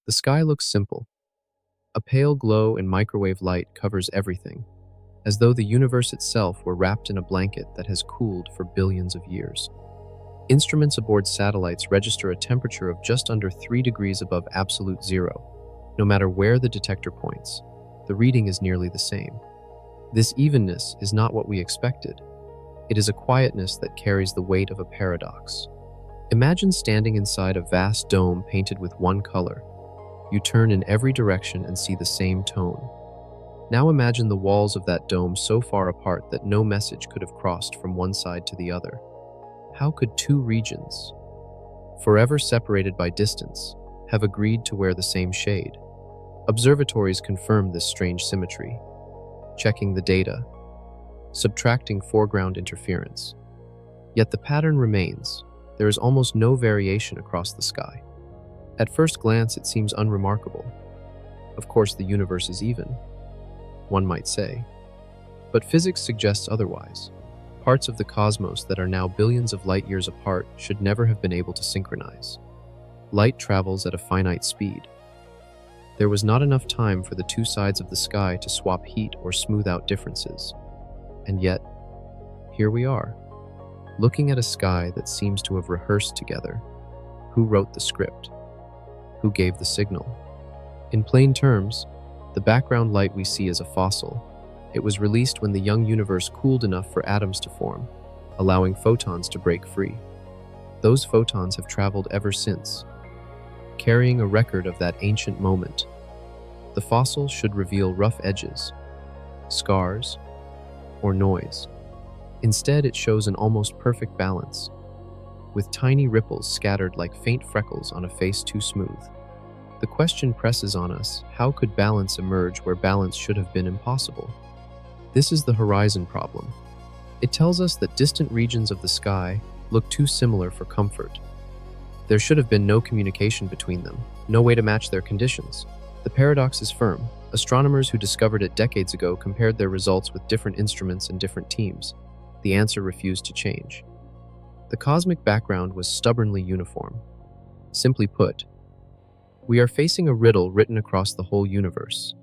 The sky looks simple. A pale glow in microwave light covers everything, as though the universe itself were wrapped in a blanket that has cooled for billions of years. Instruments aboard satellites register a temperature of just under 3 degrees above absolute zero. No matter where the detector points, the reading is nearly the same. This evenness is not what we expected. It is a quietness that carries the weight of a paradox. Imagine standing inside a vast dome painted with one color. You turn in every direction and see the same tone. Now imagine the walls of that dome so far apart that no message could have crossed from one side to the other. How could two regions, forever separated by distance, have agreed to wear the same shade? Observatories confirm this strange symmetry, checking the data, subtracting foreground interference. Yet the pattern remains. There is almost no variation across the sky. At first glance, it seems unremarkable. Of course, the universe is even, one might say. But physics suggests otherwise. Parts of the cosmos that are now billions of light years apart should never have been able to synchronize. Light travels at a finite speed. There was not enough time for the two sides of the sky to swap heat or smooth out differences. And yet, here we are, looking at a sky that seems to have rehearsed together. Who wrote the script? Who gave the signal? In plain terms, the background light we see is a fossil. It was released when the young universe cooled enough for atoms to form, allowing photons to break free. Those photons have traveled ever since, carrying a record of that ancient moment. The fossil should reveal rough edges, scars, or noise. Instead, it shows an almost perfect balance, with tiny ripples scattered like faint freckles on a face too smooth. The question presses on us, how could balance emerge where balance should have been impossible? This is the horizon problem. It tells us that distant regions of the sky look too similar for comfort. There should have been no communication between them, no way to match their conditions. The paradox is firm. Astronomers who discovered it decades ago compared their results with different instruments and different teams. The answer refused to change. The cosmic background was stubbornly uniform. Simply put, we are facing a riddle written across the whole universe.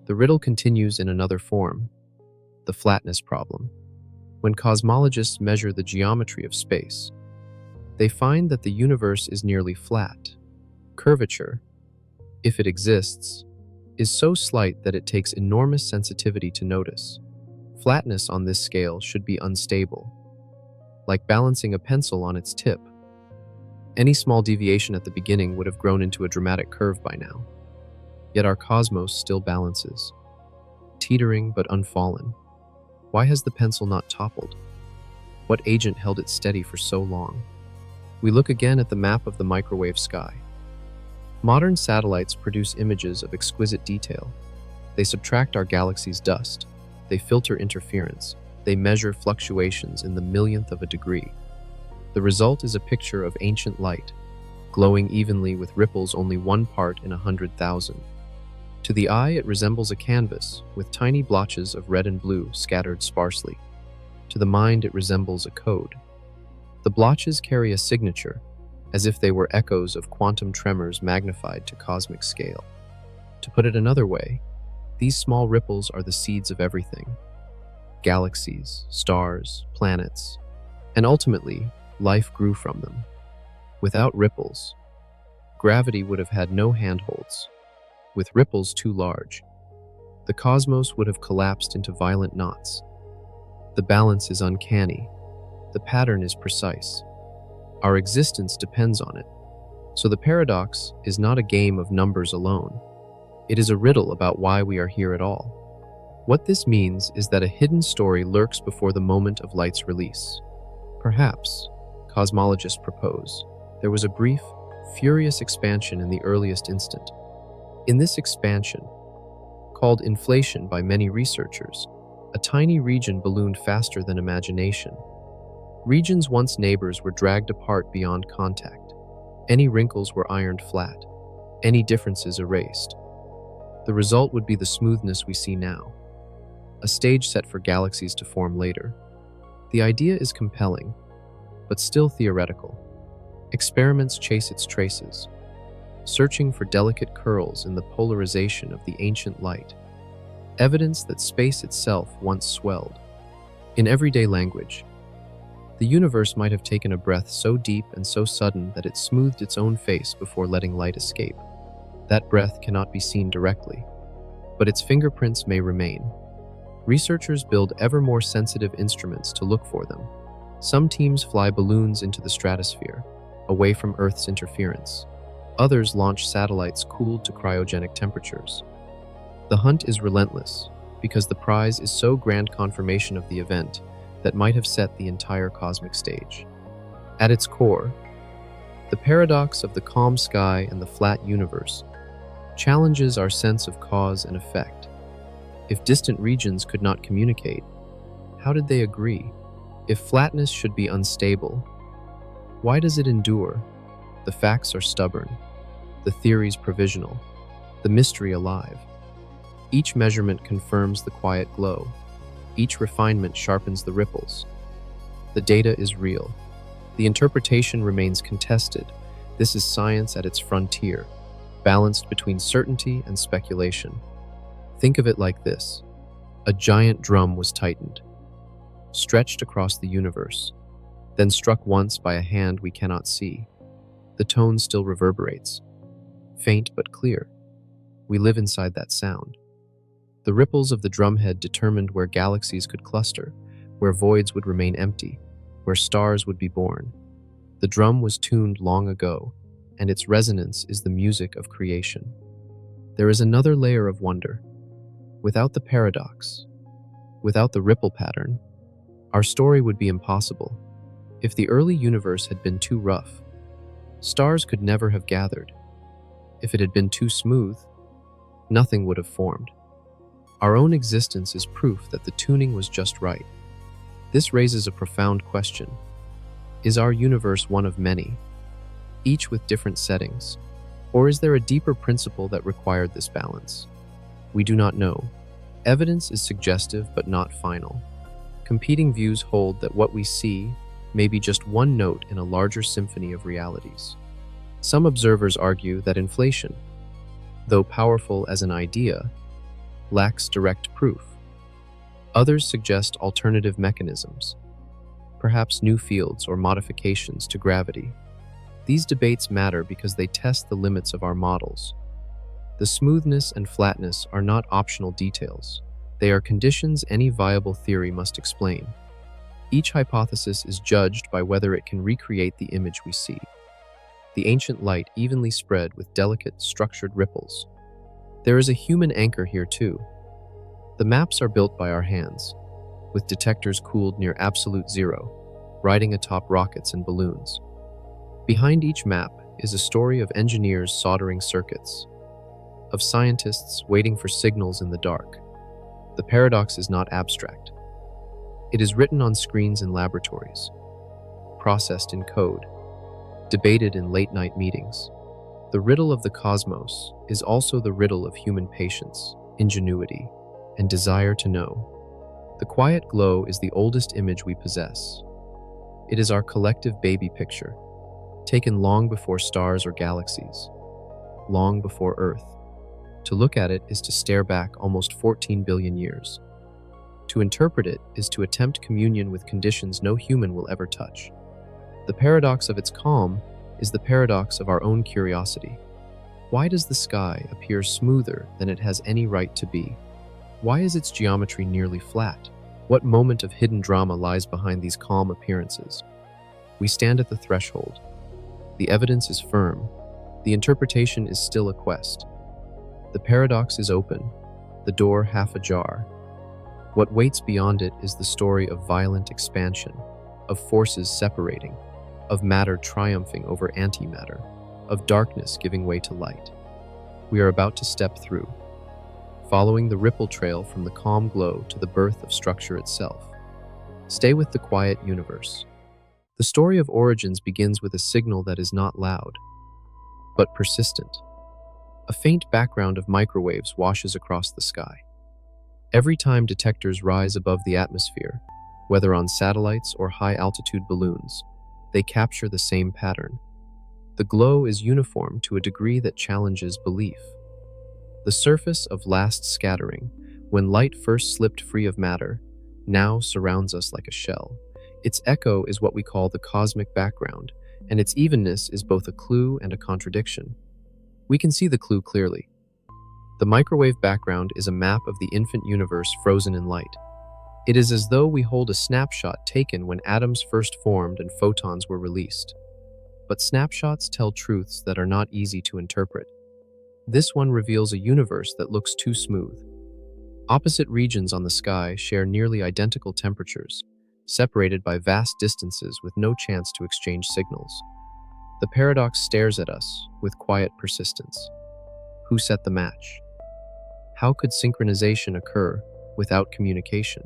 The riddle continues in another form, the flatness problem. When cosmologists measure the geometry of space, they find that the universe is nearly flat. Curvature, if it exists, is so slight that it takes enormous sensitivity to notice. Flatness on this scale should be unstable, like balancing a pencil on its tip. Any small deviation at the beginning would have grown into a dramatic curve by now. Yet our cosmos still balances, teetering but unfallen. Why has the pencil not toppled? What agent held it steady for so long? We look again at the map of the microwave sky. Modern satellites produce images of exquisite detail. They subtract our galaxy's dust. They filter interference. They measure fluctuations in the millionth of a degree. The result is a picture of ancient light, glowing evenly with ripples only 1 part in 100,000. To the eye, it resembles a canvas, with tiny blotches of red and blue scattered sparsely. To the mind, it resembles a code. The blotches carry a signature, as if they were echoes of quantum tremors magnified to cosmic scale. To put it another way, these small ripples are the seeds of everything. Galaxies, stars, planets, and ultimately, life grew from them. Without ripples, gravity would have had no handholds. With ripples too large, the cosmos would have collapsed into violent knots. The balance is uncanny. The pattern is precise. Our existence depends on it. So the paradox is not a game of numbers alone. It is a riddle about why we are here at all. What this means is that a hidden story lurks before the moment of light's release. Perhaps, cosmologists propose, there was a brief, furious expansion in the earliest instant. In this expansion, called inflation by many researchers, a tiny region ballooned faster than imagination. Regions once neighbors were dragged apart beyond contact. Any wrinkles were ironed flat, any differences erased. The result would be the smoothness we see now, a stage set for galaxies to form later. The idea is compelling, but still theoretical. Experiments chase its traces. searching for delicate curls in the polarization of the ancient light, evidence that space itself once swelled. In everyday language, the universe might have taken a breath so deep and so sudden that it smoothed its own face before letting light escape. That breath cannot be seen directly, but its fingerprints may remain. Researchers build ever more sensitive instruments to look for them. Some teams fly balloons into the stratosphere, away from Earth's interference. Others launch satellites cooled to cryogenic temperatures. The hunt is relentless, because the prize is so grand confirmation of the event that might have set the entire cosmic stage. At its core, the paradox of the calm sky and the flat universe challenges our sense of cause and effect. If distant regions could not communicate, how did they agree? If flatness should be unstable, why does it endure? The facts are stubborn, the theories provisional, the mystery alive. Each measurement confirms the quiet glow. Each refinement sharpens the ripples. The data is real. The interpretation remains contested. This is science at its frontier, balanced between certainty and speculation. Think of it like this. A giant drum was tightened, stretched across the universe, then struck once by a hand we cannot see. The tone still reverberates, faint but clear. We live inside that sound. The ripples of the drumhead determined where galaxies could cluster, where voids would remain empty, where stars would be born. The drum was tuned long ago, and its resonance is the music of creation. There is another layer of wonder. Without the paradox, without the ripple pattern, our story would be impossible. If the early universe had been too rough, stars could never have gathered. If it had been too smooth, nothing would have formed. Our own existence is proof that the tuning was just right. This raises a profound question. Is our universe one of many, each with different settings? Or is there a deeper principle that required this balance? We do not know. Evidence is suggestive but not final. Competing views hold that what we see may be just one note in a larger symphony of realities. Some observers argue that inflation, though powerful as an idea, lacks direct proof. Others suggest alternative mechanisms, perhaps new fields or modifications to gravity. These debates matter because they test the limits of our models. The smoothness and flatness are not optional details. They are conditions any viable theory must explain. Each hypothesis is judged by whether it can recreate the image we see. The ancient light evenly spread with delicate, structured ripples. There is a human anchor here too. The maps are built by our hands, with detectors cooled near absolute zero, riding atop rockets and balloons. Behind each map is a story of engineers soldering circuits, of scientists waiting for signals in the dark. The paradox is not abstract. It is written on screens in laboratories, processed in code, debated in late-night meetings. The riddle of the cosmos is also the riddle of human patience, ingenuity, and desire to know. The quiet glow is the oldest image we possess. It is our collective baby picture, taken long before stars or galaxies, long before Earth. To look at it is to stare back almost 14 billion years. To interpret it is to attempt communion with conditions no human will ever touch. The paradox of its calm is the paradox of our own curiosity. Why does the sky appear smoother than it has any right to be? Why is its geometry nearly flat? What moment of hidden drama lies behind these calm appearances? We stand at the threshold. The evidence is firm. The interpretation is still a quest. The paradox is open, the door half ajar. What waits beyond it is the story of violent expansion, of forces separating, of matter triumphing over antimatter, of darkness giving way to light. We are about to step through, following the ripple trail from the calm glow to the birth of structure itself. Stay with the quiet universe. The story of origins begins with a signal that is not loud, but persistent. A faint background of microwaves washes across the sky. Every time detectors rise above the atmosphere, whether on satellites or high-altitude balloons, they capture the same pattern. The glow is uniform to a degree that challenges belief. The surface of last scattering, when light first slipped free of matter, now surrounds us like a shell. Its echo is what we call the cosmic background, and its evenness is both a clue and a contradiction. We can see the clue clearly. The microwave background is a map of the infant universe frozen in light. It is as though we hold a snapshot taken when atoms first formed and photons were released. But snapshots tell truths that are not easy to interpret. This one reveals a universe that looks too smooth. Opposite regions on the sky share nearly identical temperatures, separated by vast distances with no chance to exchange signals. The paradox stares at us with quiet persistence. Who set the match? How could synchronization occur without communication?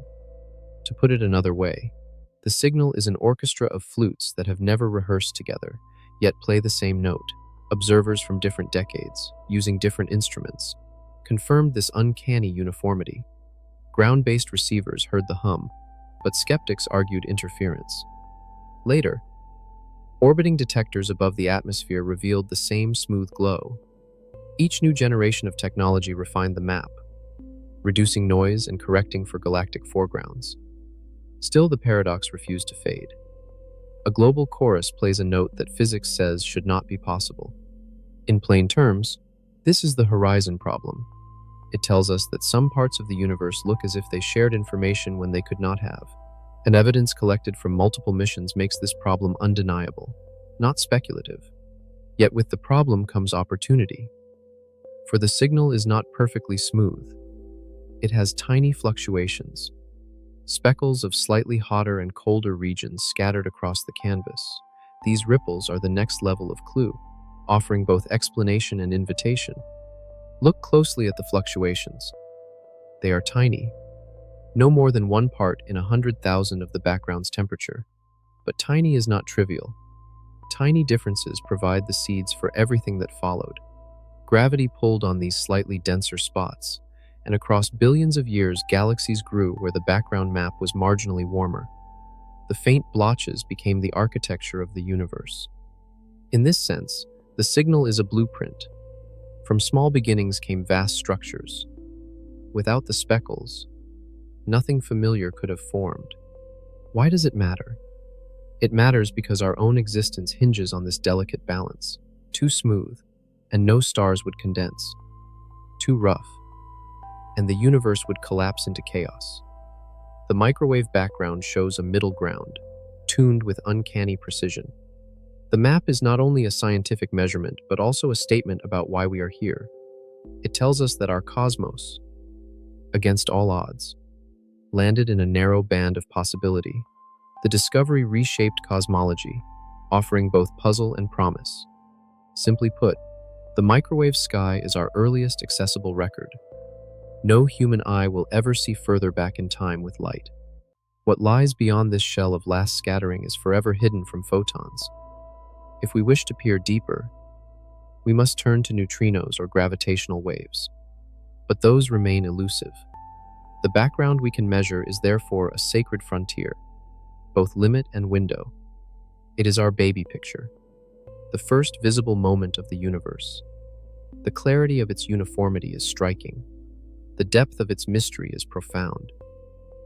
To put it another way, the signal is an orchestra of flutes that have never rehearsed together, yet play the same note. Observers from different decades, using different instruments, confirmed this uncanny uniformity. Ground-based receivers heard the hum, but skeptics argued interference. Later, orbiting detectors above the atmosphere revealed the same smooth glow. Each new generation of technology refined the map, reducing noise and correcting for galactic foregrounds. Still, the paradox refused to fade. A global chorus plays a note that physics says should not be possible. In plain terms, this is the horizon problem. It tells us that some parts of the universe look as if they shared information when they could not have. And evidence collected from multiple missions makes this problem undeniable, not speculative. Yet with the problem comes opportunity. For the signal is not perfectly smooth. It has tiny fluctuations, speckles of slightly hotter and colder regions scattered across the canvas. These ripples are the next level of clue, offering both explanation and invitation. Look closely at the fluctuations. They are tiny, no more than 1 part in 100,000 of the background's temperature. But tiny is not trivial. Tiny differences provide the seeds for everything that followed. Gravity pulled on these slightly denser spots, and across billions of years, galaxies grew where the background map was marginally warmer. The faint blotches became the architecture of the universe. In this sense, the signal is a blueprint. From small beginnings came vast structures. Without the speckles, nothing familiar could have formed. Why does it matter? It matters because our own existence hinges on this delicate balance. Too smooth, and no stars would condense. Too rough, and the universe would collapse into chaos. The microwave background shows a middle ground, tuned with uncanny precision. The map is not only a scientific measurement, but also a statement about why we are here. It tells us that our cosmos, against all odds, landed in a narrow band of possibility. The discovery reshaped cosmology, offering both puzzle and promise. Simply put, the microwave sky is our earliest accessible record. No human eye will ever see further back in time with light. What lies beyond this shell of last scattering is forever hidden from photons. If we wish to peer deeper, we must turn to neutrinos or gravitational waves. But those remain elusive. The background we can measure is therefore a sacred frontier, both limit and window. It is our baby picture, the first visible moment of the universe. The clarity of its uniformity is striking. The depth of its mystery is profound.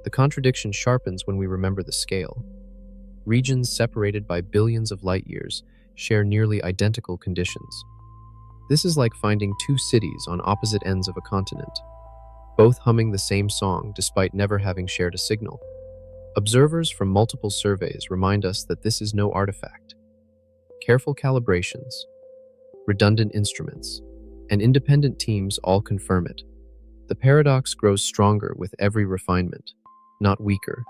The contradiction sharpens when we remember the scale. Regions separated by billions of light years share nearly identical conditions. This is like finding 2 cities on opposite ends of a continent, both humming the same song despite never having shared a signal. Observers from multiple surveys remind us that this is no artifact. Careful calibrations, redundant instruments, and independent teams all confirm it. The paradox grows stronger with every refinement, not weaker.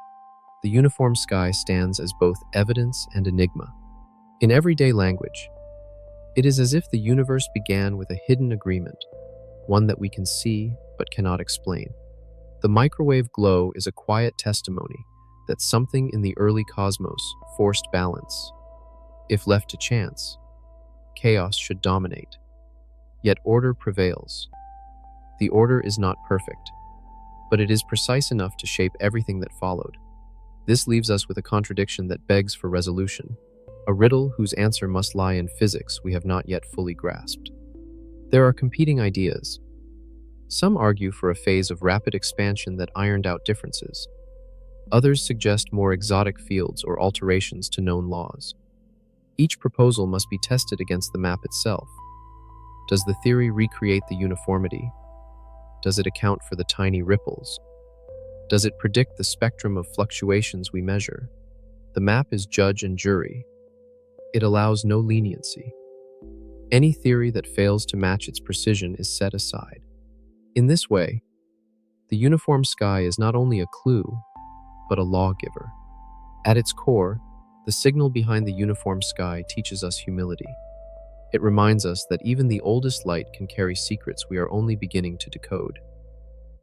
The uniform sky stands as both evidence and enigma. In everyday language, it is as if the universe began with a hidden agreement, one that we can see but cannot explain. The microwave glow is a quiet testimony that something in the early cosmos forced balance. If left to chance, chaos should dominate. Yet order prevails. The order is not perfect, but it is precise enough to shape everything that followed. This leaves us with a contradiction that begs for resolution. a riddle whose answer must lie in physics we have not yet fully grasped. There are competing ideas. Some argue for a phase of rapid expansion that ironed out differences. Others suggest more exotic fields or alterations to known laws. Each proposal must be tested against the map itself. Does the theory recreate the uniformity? Does it account for the tiny ripples? Does it predict the spectrum of fluctuations we measure? The map is judge and jury. It allows no leniency. Any theory that fails to match its precision is set aside. In this way, the uniform sky is not only a clue, but a lawgiver. At its core, the signal behind the uniform sky teaches us humility. It reminds us that even the oldest light can carry secrets we are only beginning to decode.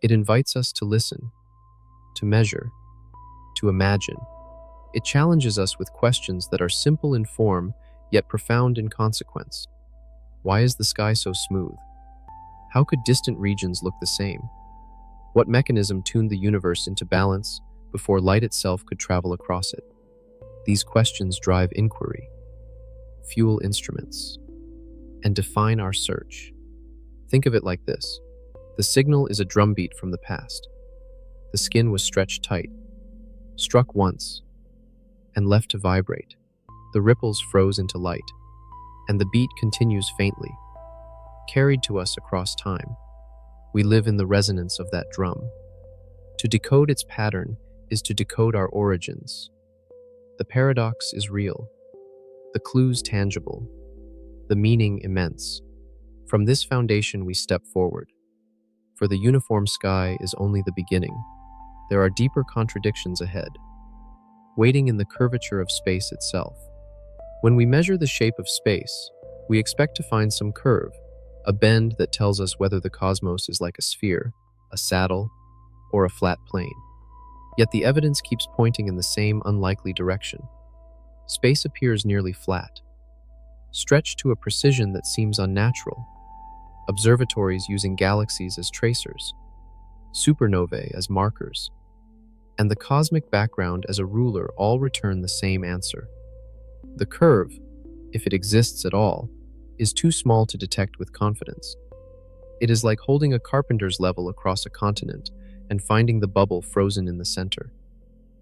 It invites us to listen, to measure, to imagine. It challenges us with questions that are simple in form, yet profound in consequence. Why is the sky so smooth? How could distant regions look the same? What mechanism tuned the universe into balance before light itself could travel across it? These questions drive inquiry, fuel instruments, and define our search. Think of it like this. The signal is a drumbeat from the past. The skin was stretched tight, struck once, and left to vibrate. The ripples froze into light, and the beat continues faintly, carried to us across time. We live in the resonance of that drum. To decode its pattern is to decode our origins. The paradox is real, the clues tangible, the meaning immense. From this foundation we step forward. For the uniform sky is only the beginning. There are deeper contradictions ahead, waiting in the curvature of space itself. When we measure the shape of space, we expect to find some curve, a bend that tells us whether the cosmos is like a sphere, a saddle, or a flat plane. Yet the evidence keeps pointing in the same unlikely direction. Space appears nearly flat, stretched to a precision that seems unnatural. Observatories using galaxies as tracers, supernovae as markers, and the cosmic background as a ruler all return the same answer. The curve, if it exists at all, is too small to detect with confidence. It is like holding a carpenter's level across a continent and finding the bubble frozen in the center.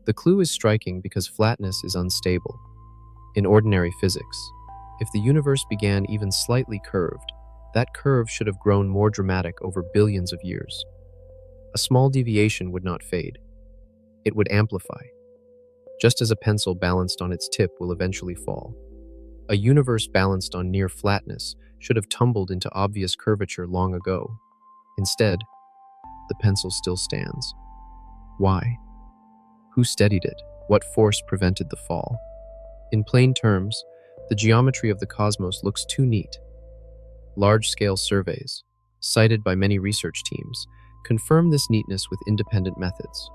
The clue is striking because flatness is unstable. In ordinary physics, if the universe began even slightly curved, that curve should have grown more dramatic over billions of years. A small deviation would not fade. It would amplify, just as a pencil balanced on its tip will eventually fall. A universe balanced on near flatness should have tumbled into obvious curvature long ago. Instead, the pencil still stands. Why? Who steadied it? What force prevented the fall? In plain terms, the geometry of the cosmos looks too neat. Large-scale surveys, cited by many research teams, confirm this neatness with independent methods.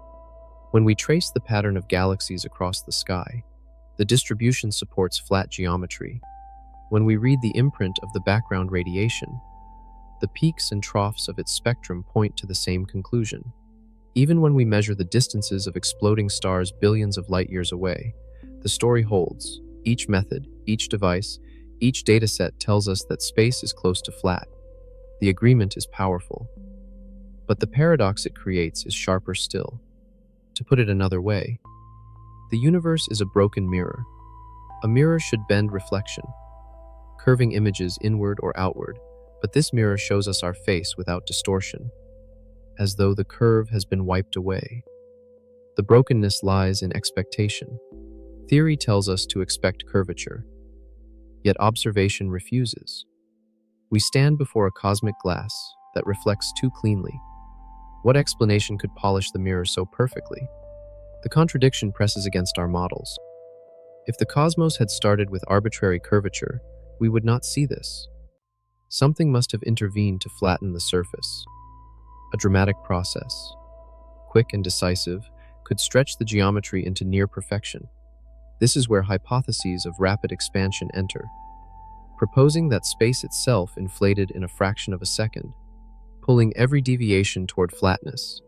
When we trace the pattern of galaxies across the sky, the distribution supports flat geometry. When we read the imprint of the background radiation, the peaks and troughs of its spectrum point to the same conclusion. Even when we measure the distances of exploding stars billions of light-years away, the story holds. Each method, each device, each dataset tells us that space is close to flat. The agreement is powerful. But the paradox it creates is sharper still. To put it another way, the universe is a broken mirror. A mirror should bend reflection, curving images inward or outward, but this mirror shows us our face without distortion, as though the curve has been wiped away. The brokenness lies in expectation. Theory tells us to expect curvature, yet observation refuses. We stand before a cosmic glass that reflects too cleanly. What explanation could polish the mirror so perfectly? The contradiction presses against our models. If the cosmos had started with arbitrary curvature, we would not see this. Something must have intervened to flatten the surface. A dramatic process, quick and decisive, could stretch the geometry into near perfection. This is where hypotheses of rapid expansion enter, proposing that space itself inflated in a fraction of a second, pulling every deviation toward flatness.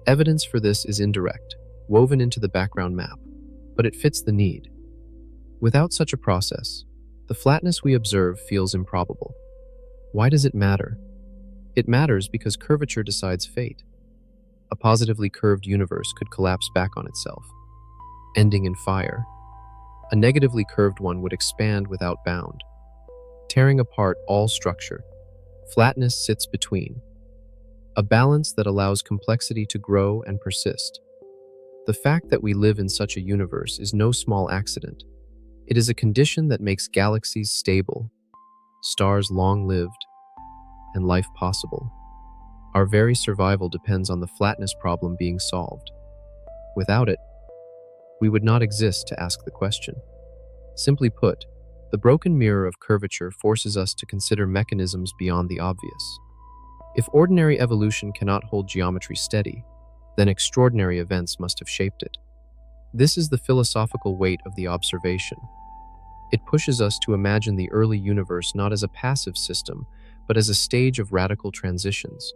Evidence for this is indirect, woven into the background map, but it fits the need. Without such a process, the flatness we observe feels improbable. Why does it matter? It matters because curvature decides fate. A positively curved universe could collapse back on itself, ending in fire. A negatively curved one would expand without bound, tearing apart all structure. Flatness sits between, a balance that allows complexity to grow and persist. The fact that we live in such a universe is no small accident. It is a condition that makes galaxies stable, stars long-lived, and life possible. Our very survival depends on the flatness problem being solved. Without it, we would not exist to ask the question. Simply put, the broken mirror of curvature forces us to consider mechanisms beyond the obvious. If ordinary evolution cannot hold geometry steady, then extraordinary events must have shaped it. This is the philosophical weight of the observation. It pushes us to imagine the early universe not as a passive system, but as a stage of radical transitions,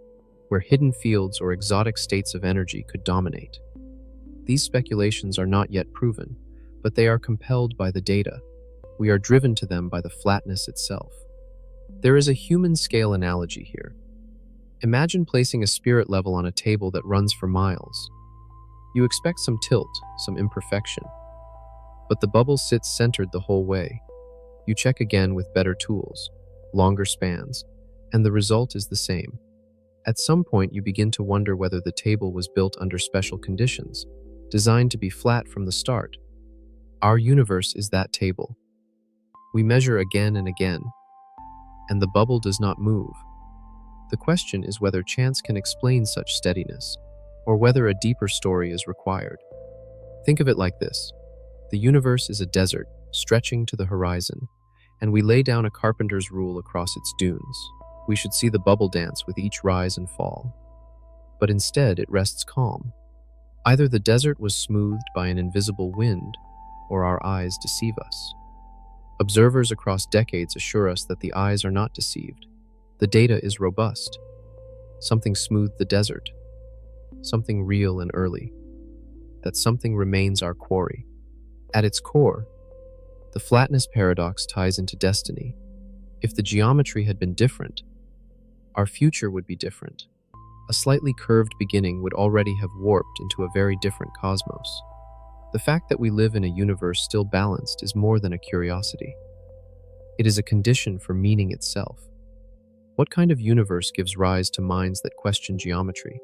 where hidden fields or exotic states of energy could dominate. These speculations are not yet proven, but they are compelled by the data. We are driven to them by the flatness itself. There is a human-scale analogy here. Imagine placing a spirit level on a table that runs for miles. You expect some tilt, some imperfection. But the bubble sits centered the whole way. You check again with better tools, longer spans, and the result is the same. At some point, you begin to wonder whether the table was built under special conditions, designed to be flat from the start. Our universe is that table. We measure again and again, and the bubble does not move. The question is whether chance can explain such steadiness, or whether a deeper story is required. Think of it like this. The universe is a desert, stretching to the horizon, and we lay down a carpenter's rule across its dunes. We should see the bubble dance with each rise and fall. But instead, it rests calm. Either the desert was smoothed by an invisible wind, or our eyes deceive us. Observers across decades assure us that the eyes are not deceived. The data is robust. Something smoothed the desert. Something real and early. That something remains our quarry. At its core, the flatness paradox ties into destiny. If the geometry had been different, our future would be different. A slightly curved beginning would already have warped into a very different cosmos. The fact that we live in a universe still balanced is more than a curiosity. It is a condition for meaning itself. What kind of universe gives rise to minds that question geometry?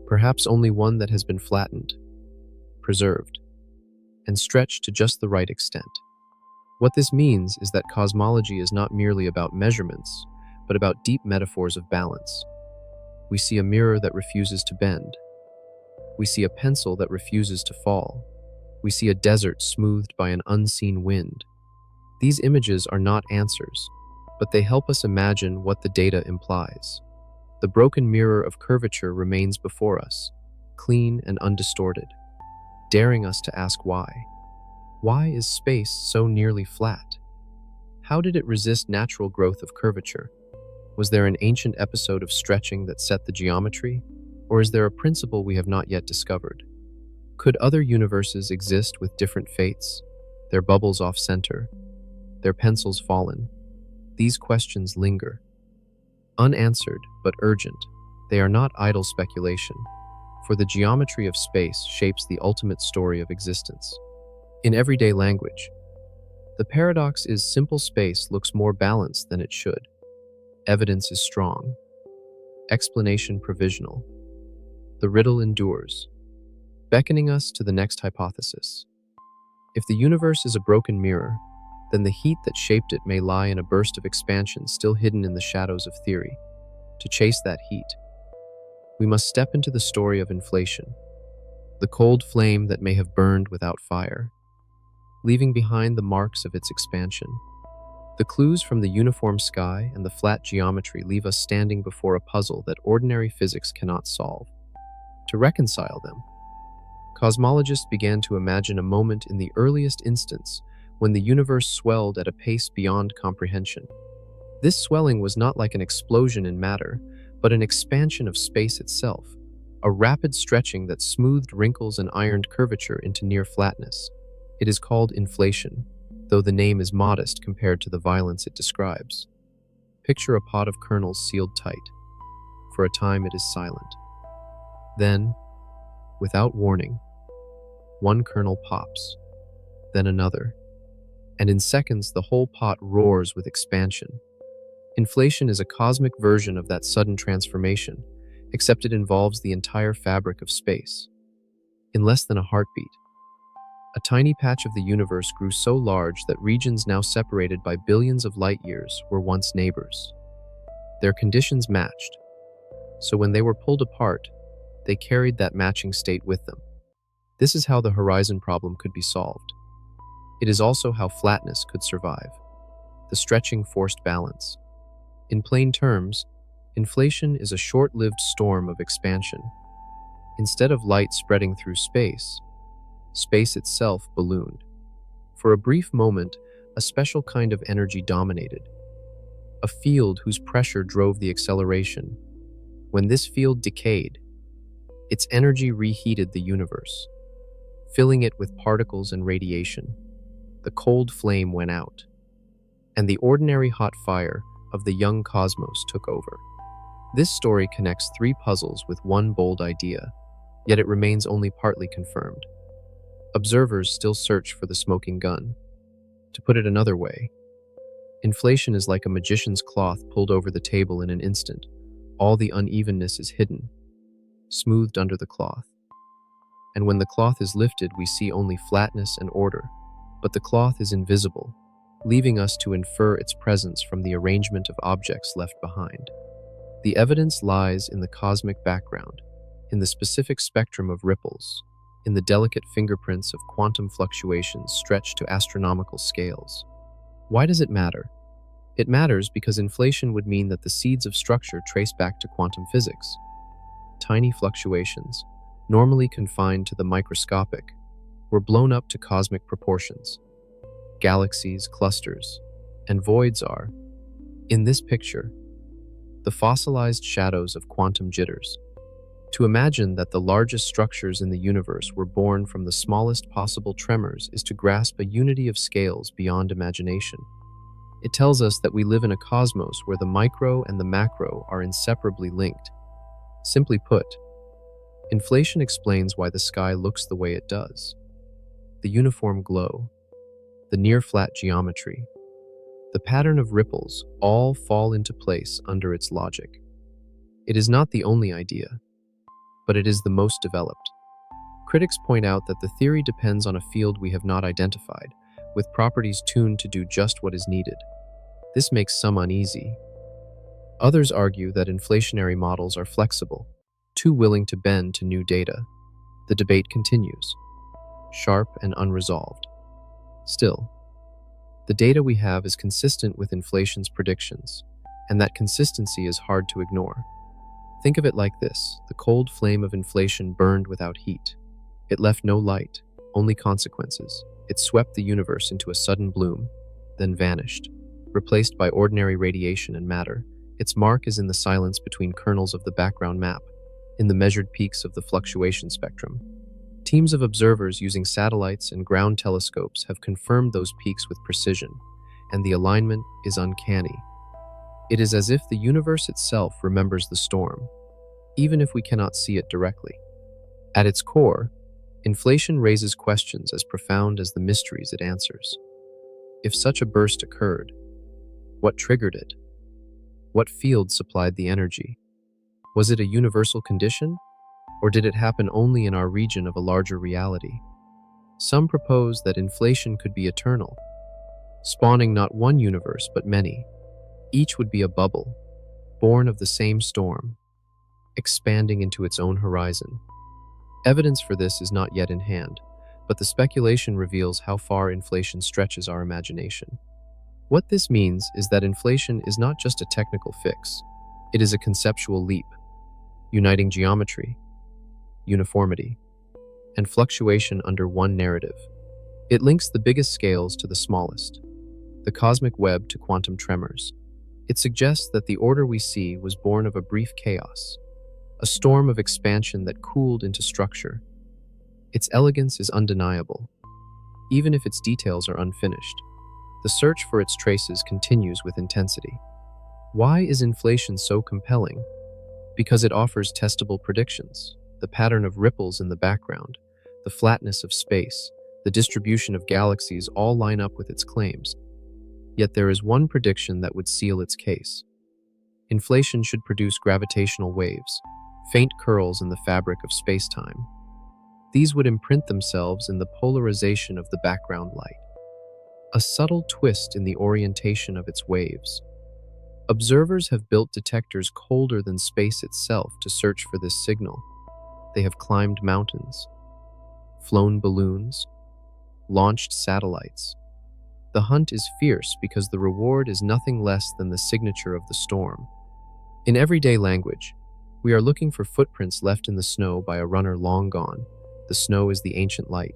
Perhaps only one that has been flattened, preserved, and stretched to just the right extent. What this means is that cosmology is not merely about measurements, but about deep metaphors of balance. We see a mirror that refuses to bend. We see a pencil that refuses to fall. We see a desert smoothed by an unseen wind. These images are not answers, but they help us imagine what the data implies. The broken mirror of curvature remains before us, clean and undistorted, daring us to ask why. Why is space so nearly flat? How did it resist natural growth of curvature? Was there an ancient episode of stretching that set the geometry? Or is there a principle we have not yet discovered? Could other universes exist with different fates, their bubbles off-center, their pencils fallen? These questions linger. Unanswered, but urgent, they are not idle speculation, for the geometry of space shapes the ultimate story of existence. In everyday language, the paradox is simple space looks more balanced than it should. Evidence is strong. Explanation provisional. The riddle endures, beckoning us to the next hypothesis. If the universe is a broken mirror, then the heat that shaped it may lie in a burst of expansion still hidden in the shadows of theory. To chase that heat, we must step into the story of inflation, the cold flame that may have burned without fire, leaving behind the marks of its expansion. The clues from the uniform sky and the flat geometry leave us standing before a puzzle that ordinary physics cannot solve. To reconcile them, cosmologists began to imagine a moment in the earliest instance when the universe swelled at a pace beyond comprehension. This swelling was not like an explosion in matter, but an expansion of space itself, a rapid stretching that smoothed wrinkles and ironed curvature into near flatness. It is called inflation. though the name is modest compared to the violence it describes. Picture a pot of kernels sealed tight. For a time it is silent. Then, without warning, one kernel pops, then another, and in seconds the whole pot roars with expansion. Inflation is a cosmic version of that sudden transformation, except it involves the entire fabric of space. In less than a heartbeat, a tiny patch of the universe grew so large that regions now separated by billions of light years were once neighbors. Their conditions matched, so when they were pulled apart, they carried that matching state with them. This is how the horizon problem could be solved. It is also how flatness could survive. The stretching forced balance. In plain terms, inflation is a short-lived storm of expansion. Instead of light spreading through space, space itself ballooned. For a brief moment, a special kind of energy dominated, a field whose pressure drove the acceleration. When this field decayed, its energy reheated the universe, filling it with particles and radiation. The cold flame went out, and the ordinary hot fire of the young cosmos took over. This story connects three puzzles with one bold idea, yet it remains only partly confirmed. Observers still search for the smoking gun. To put it another way, inflation is like a magician's cloth pulled over the table in an instant. All the unevenness is hidden, smoothed under the cloth. And when the cloth is lifted, we see only flatness and order, but the cloth is invisible, leaving us to infer its presence from the arrangement of objects left behind. The evidence lies in the cosmic background, in the specific spectrum of ripples, in the delicate fingerprints of quantum fluctuations stretched to astronomical scales. Why does it matter? It matters because inflation would mean that the seeds of structure trace back to quantum physics. Tiny fluctuations, normally confined to the microscopic, were blown up to cosmic proportions. Galaxies, clusters, and voids are, in this picture, the fossilized shadows of quantum jitters. To imagine that the largest structures in the universe were born from the smallest possible tremors is to grasp a unity of scales beyond imagination. It tells us that we live in a cosmos where the micro and the macro are inseparably linked. Simply put, inflation explains why the sky looks the way it does. The uniform glow, the near-flat geometry, the pattern of ripples all fall into place under its logic. It is not the only idea, but it is the most developed. Critics point out that the theory depends on a field we have not identified, with properties tuned to do just what is needed. This makes some uneasy. Others argue that inflationary models are flexible, too willing to bend to new data. The debate continues, sharp and unresolved. Still, the data we have is consistent with inflation's predictions, and that consistency is hard to ignore. Think of it like this: the cold flame of inflation burned without heat. It left no light, only consequences. It swept the universe into a sudden bloom, then vanished, replaced by ordinary radiation and matter. Its mark is in the silence between kernels of the background map, in the measured peaks of the fluctuation spectrum. Teams of observers using satellites and ground telescopes have confirmed those peaks with precision, and the alignment is uncanny. It is as if the universe itself remembers the storm, even if we cannot see it directly. At its core, inflation raises questions as profound as the mysteries it answers. If such a burst occurred, what triggered it? What field supplied the energy? Was it a universal condition, or did it happen only in our region of a larger reality? Some propose that inflation could be eternal, spawning not one universe but many. Each would be a bubble, born of the same storm, expanding into its own horizon. Evidence for this is not yet in hand, but the speculation reveals how far inflation stretches our imagination. What this means is that inflation is not just a technical fix, it is a conceptual leap, uniting geometry, uniformity, and fluctuation under one narrative. It links the biggest scales to the smallest, the cosmic web to quantum tremors. It suggests that the order we see was born of a brief chaos, a storm of expansion that cooled into structure. Its elegance is undeniable, even if its details are unfinished. The search for its traces continues with intensity. Why is inflation so compelling? Because it offers testable predictions. The pattern of ripples in the background, the flatness of space, the distribution of galaxies all line up with its claims. Yet there is one prediction that would seal its case. Inflation should produce gravitational waves, faint curls in the fabric of space-time. These would imprint themselves in the polarization of the background light, a subtle twist in the orientation of its waves. Observers have built detectors colder than space itself to search for this signal. They have climbed mountains, flown balloons, launched satellites. The hunt is fierce because the reward is nothing less than the signature of the storm. In everyday language, we are looking for footprints left in the snow by a runner long gone. The snow is the ancient light.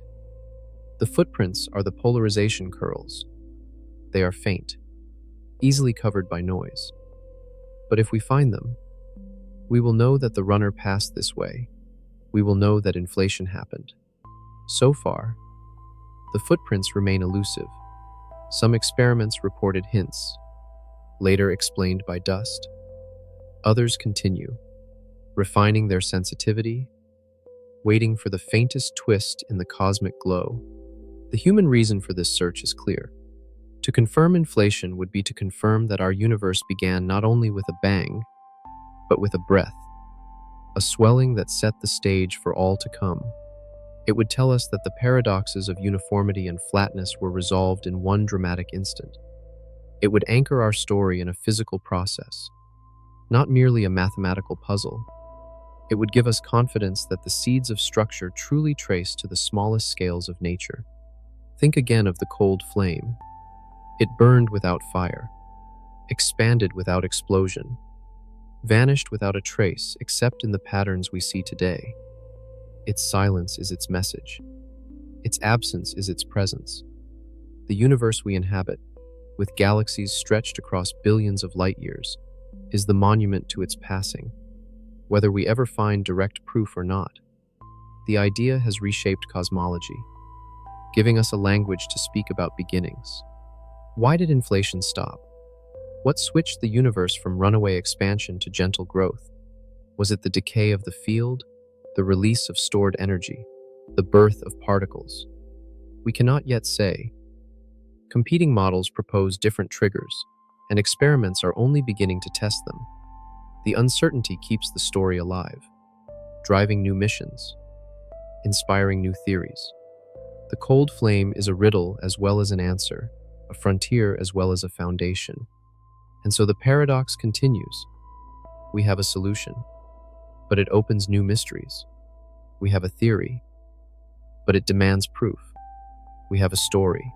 The footprints are the polarization curls. They are faint, easily covered by noise. But if we find them, we will know that the runner passed this way. We will know that inflation happened. So far, the footprints remain elusive. Some experiments reported hints, later explained by dust. Others continue, refining their sensitivity, waiting for the faintest twist in the cosmic glow. The human reason for this search is clear. To confirm inflation would be to confirm that our universe began not only with a bang, but with a breath, a swelling that set the stage for all to come. It would tell us that the paradoxes of uniformity and flatness were resolved in one dramatic instant. It would anchor our story in a physical process, not merely a mathematical puzzle. It would give us confidence that the seeds of structure truly trace to the smallest scales of nature. Think again of the cold flame. It burned without fire, expanded without explosion, vanished without a trace except in the patterns we see today. Its silence is its message. Its absence is its presence. The universe we inhabit, with galaxies stretched across billions of light years, is the monument to its passing. Whether we ever find direct proof or not, the idea has reshaped cosmology, giving us a language to speak about beginnings. Why did inflation stop? What switched the universe from runaway expansion to gentle growth? Was it the decay of the field, the release of stored energy, the birth of particles? We cannot yet say. Competing models propose different triggers, and experiments are only beginning to test them. The uncertainty keeps the story alive, driving new missions, inspiring new theories. The cold flame is a riddle as well as an answer, a frontier as well as a foundation. And so the paradox continues. We have a solution, but it opens new mysteries. We have a theory, but it demands proof. We have a story,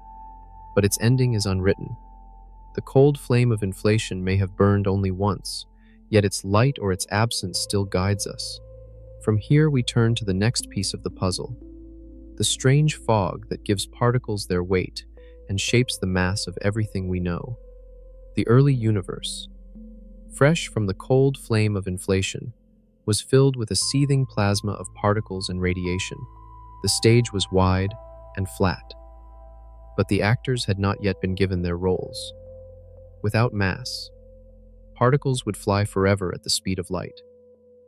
but its ending is unwritten. The cold flame of inflation may have burned only once, yet its light or its absence still guides us. From here we turn to the next piece of the puzzle, the strange fog that gives particles their weight and shapes the mass of everything we know. The early universe, fresh from the cold flame of inflation, was filled with a seething plasma of particles and radiation. The stage was wide and flat, but the actors had not yet been given their roles. Without mass, particles would fly forever at the speed of light.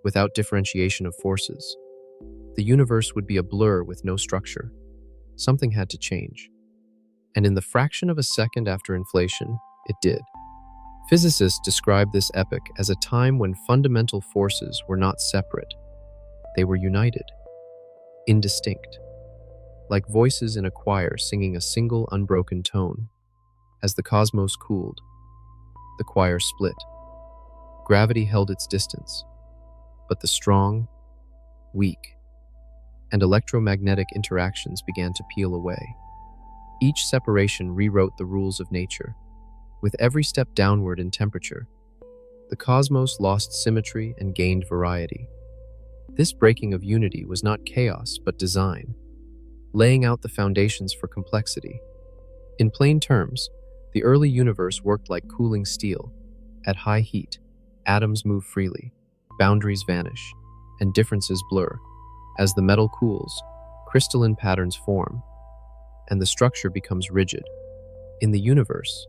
Without differentiation of forces, the universe would be a blur with no structure. Something had to change. And in the fraction of a second after inflation, it did. Physicists describe this epoch as a time when fundamental forces were not separate. They were united, indistinct, like voices in a choir singing a single unbroken tone. As the cosmos cooled, the choir split. Gravity held its distance, but the strong, weak, and electromagnetic interactions began to peel away. Each separation rewrote the rules of nature. With every step downward in temperature, the cosmos lost symmetry and gained variety. This breaking of unity was not chaos but design, laying out the foundations for complexity. In plain terms, the early universe worked like cooling steel. At high heat, atoms move freely, boundaries vanish, and differences blur. As the metal cools, crystalline patterns form, and the structure becomes rigid. In the universe,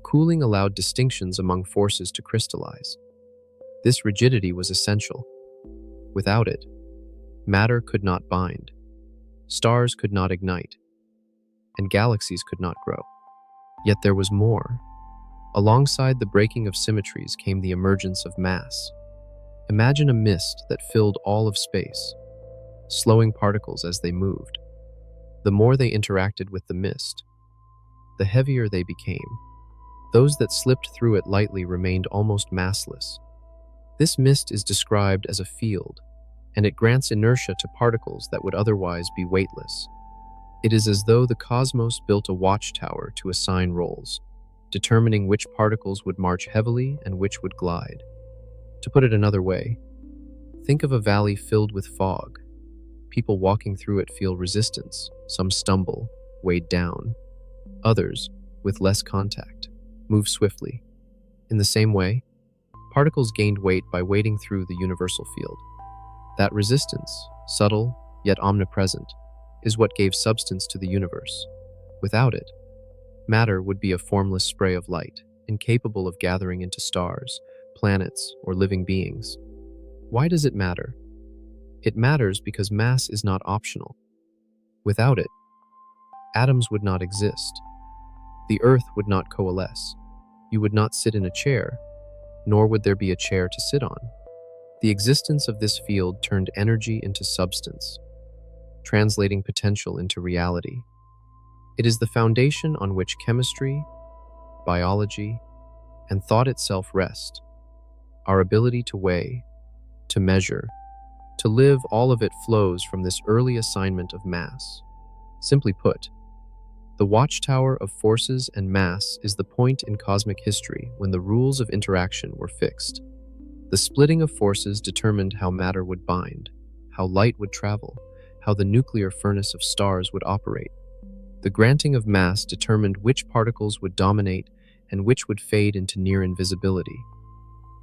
cooling allowed distinctions among forces to crystallize. This rigidity was essential. Without it, matter could not bind, stars could not ignite, and galaxies could not grow. Yet there was more. Alongside the breaking of symmetries came the emergence of mass. Imagine a mist that filled all of space, slowing particles as they moved. The more they interacted with the mist, the heavier they became. Those that slipped through it lightly remained almost massless. This mist is described as a field, and it grants inertia to particles that would otherwise be weightless. It is as though the cosmos built a watchtower to assign roles, determining which particles would march heavily and which would glide. To put it another way, think of a valley filled with fog. People walking through it feel resistance. Some stumble, weighed down. Others, with less contact, move swiftly. In the same way, particles gained weight by wading through the universal field. That resistance, subtle yet omnipresent, is what gave substance to the universe. Without it, matter would be a formless spray of light, incapable of gathering into stars, planets, or living beings. Why does it matter? It matters because mass is not optional. Without it, atoms would not exist. The earth would not coalesce. You would not sit in a chair, nor would there be a chair to sit on. The existence of this field turned energy into substance, translating potential into reality. It is the foundation on which chemistry, biology, and thought itself rest. Our ability to weigh, to measure, to live, all of it flows from this early assignment of mass. Simply put, the watchtower of forces and mass is the point in cosmic history when the rules of interaction were fixed. The splitting of forces determined how matter would bind, how light would travel, how the nuclear furnace of stars would operate. The granting of mass determined which particles would dominate and which would fade into near invisibility.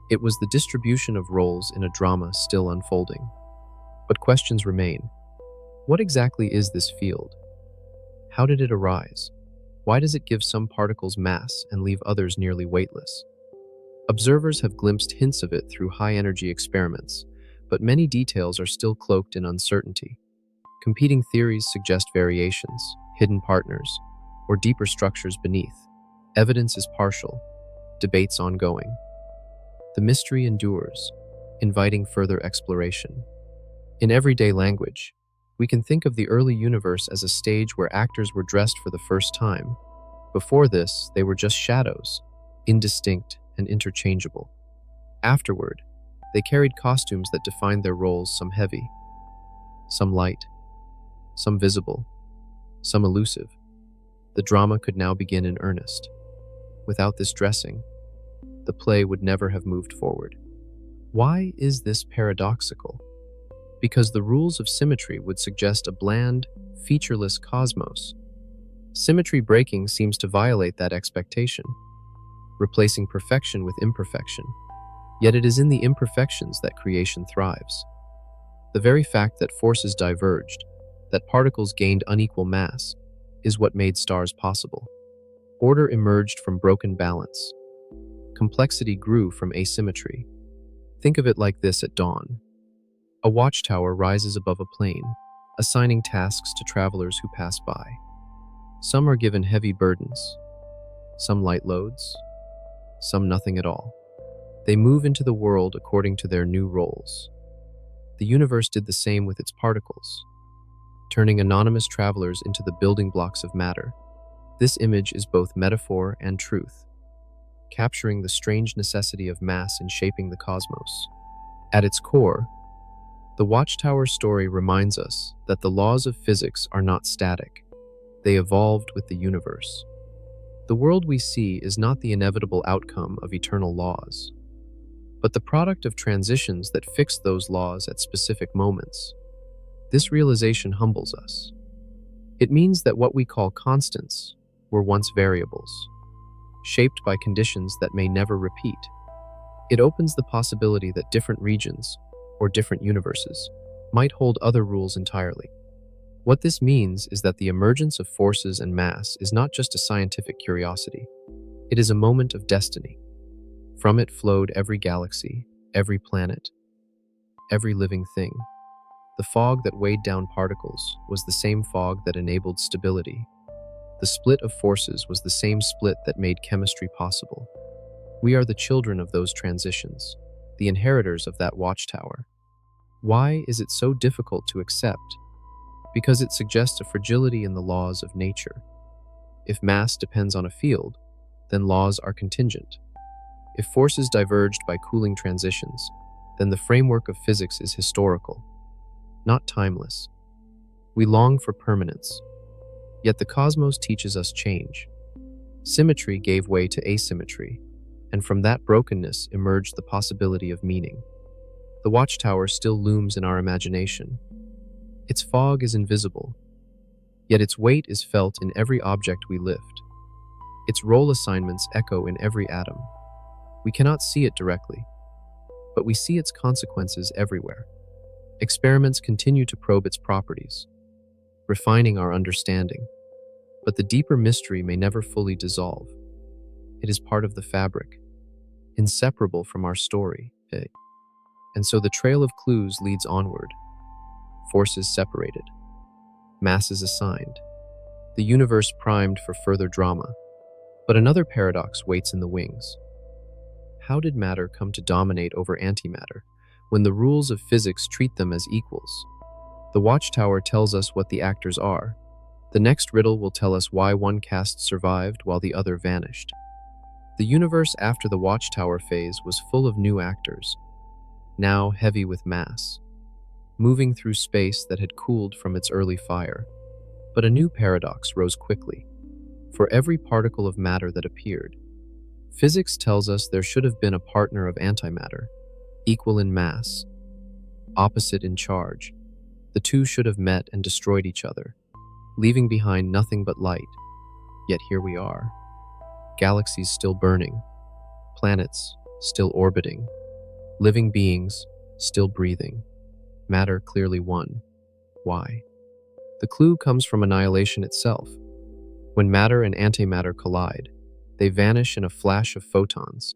It was the distribution of roles in a drama still unfolding. But questions remain. What exactly is this field? How did it arise? Why does it give some particles mass and leave others nearly weightless? Observers have glimpsed hints of it through high-energy experiments, but many details are still cloaked in uncertainty. Competing theories suggest variations, hidden partners, or deeper structures beneath. Evidence is partial, debates ongoing. The mystery endures, inviting further exploration. In everyday language, we can think of the early universe as a stage where actors were dressed for the first time. Before this, they were just shadows, indistinct and interchangeable. Afterward, they carried costumes that defined their roles, some heavy, some light, some visible, some elusive. The drama could now begin in earnest. Without this dressing, the play would never have moved forward. Why is this paradoxical? Because the rules of symmetry would suggest a bland, featureless cosmos. Symmetry breaking seems to violate that expectation, replacing perfection with imperfection. Yet it is in the imperfections that creation thrives. The very fact that forces diverged, that particles gained unequal mass, is what made stars possible. Order emerged from broken balance. Complexity grew from asymmetry. Think of it like this at dawn. A watchtower rises above a plain, assigning tasks to travelers who pass by. Some are given heavy burdens, some light loads, some nothing at all. They move into the world according to their new roles. The universe did the same with its particles, turning anonymous travelers into the building blocks of matter. This image is both metaphor and truth, capturing the strange necessity of mass in shaping the cosmos. At its core, the Watchtower story reminds us that the laws of physics are not static. They evolved with the universe. The world we see is not the inevitable outcome of eternal laws, but the product of transitions that fixed those laws at specific moments. This realization humbles us. It means that what we call constants were once variables, shaped by conditions that may never repeat. It opens the possibility that different regions, or different universes, might hold other rules entirely. What this means is that the emergence of forces and mass is not just a scientific curiosity. It is a moment of destiny. From it flowed every galaxy, every planet, every living thing. The fog that weighed down particles was the same fog that enabled stability. The split of forces was the same split that made chemistry possible. We are the children of those transitions, the inheritors of that watchtower. Why is it so difficult to accept? Because it suggests a fragility in the laws of nature. If mass depends on a field, then laws are contingent. If forces diverged by cooling transitions, then the framework of physics is historical, not timeless. We long for permanence, yet the cosmos teaches us change. Symmetry gave way to asymmetry, and from that brokenness emerged the possibility of meaning. The watchtower still looms in our imagination. Its fog is invisible, yet its weight is felt in every object we lift. Its role assignments echo in every atom. We cannot see it directly, but we see its consequences everywhere. Experiments continue to probe its properties, refining our understanding. But the deeper mystery may never fully dissolve. It is part of the fabric, inseparable from our story. And so the trail of clues leads onward. Forces separated, masses assigned, the universe primed for further drama. But another paradox waits in the wings. How did matter come to dominate over antimatter when the rules of physics treat them as equals? The watchtower tells us what the actors are. The next riddle will tell us why one caste survived while the other vanished. The universe after the watchtower phase was full of new actors, now heavy with mass, moving through space that had cooled from its early fire. But a new paradox rose quickly. For every particle of matter that appeared, physics tells us there should have been a partner of antimatter, equal in mass, opposite in charge. The two should have met and destroyed each other, leaving behind nothing but light. Yet here we are. Galaxies still burning, planets still orbiting, living beings still breathing, matter clearly won. Why? The clue comes from annihilation itself. When matter and antimatter collide, they vanish in a flash of photons.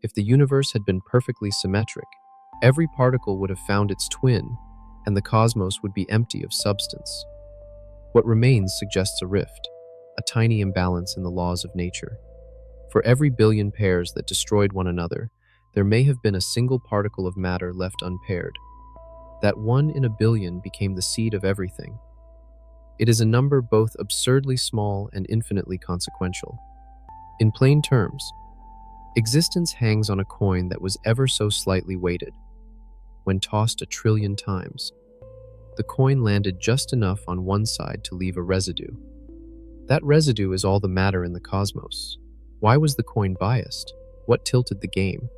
If the universe had been perfectly symmetric, every particle would have found its twin, and the cosmos would be empty of substance. What remains suggests a rift, a tiny imbalance in the laws of nature. For every billion pairs that destroyed one another, there may have been a single particle of matter left unpaired. That 1 in a billion became the seed of everything. It is a number both absurdly small and infinitely consequential. In plain terms, existence hangs on a coin that was ever so slightly weighted. When tossed 1 trillion times, the coin landed just enough on one side to leave a residue. That residue is all the matter in the cosmos. Why was the coin biased? What tilted the game?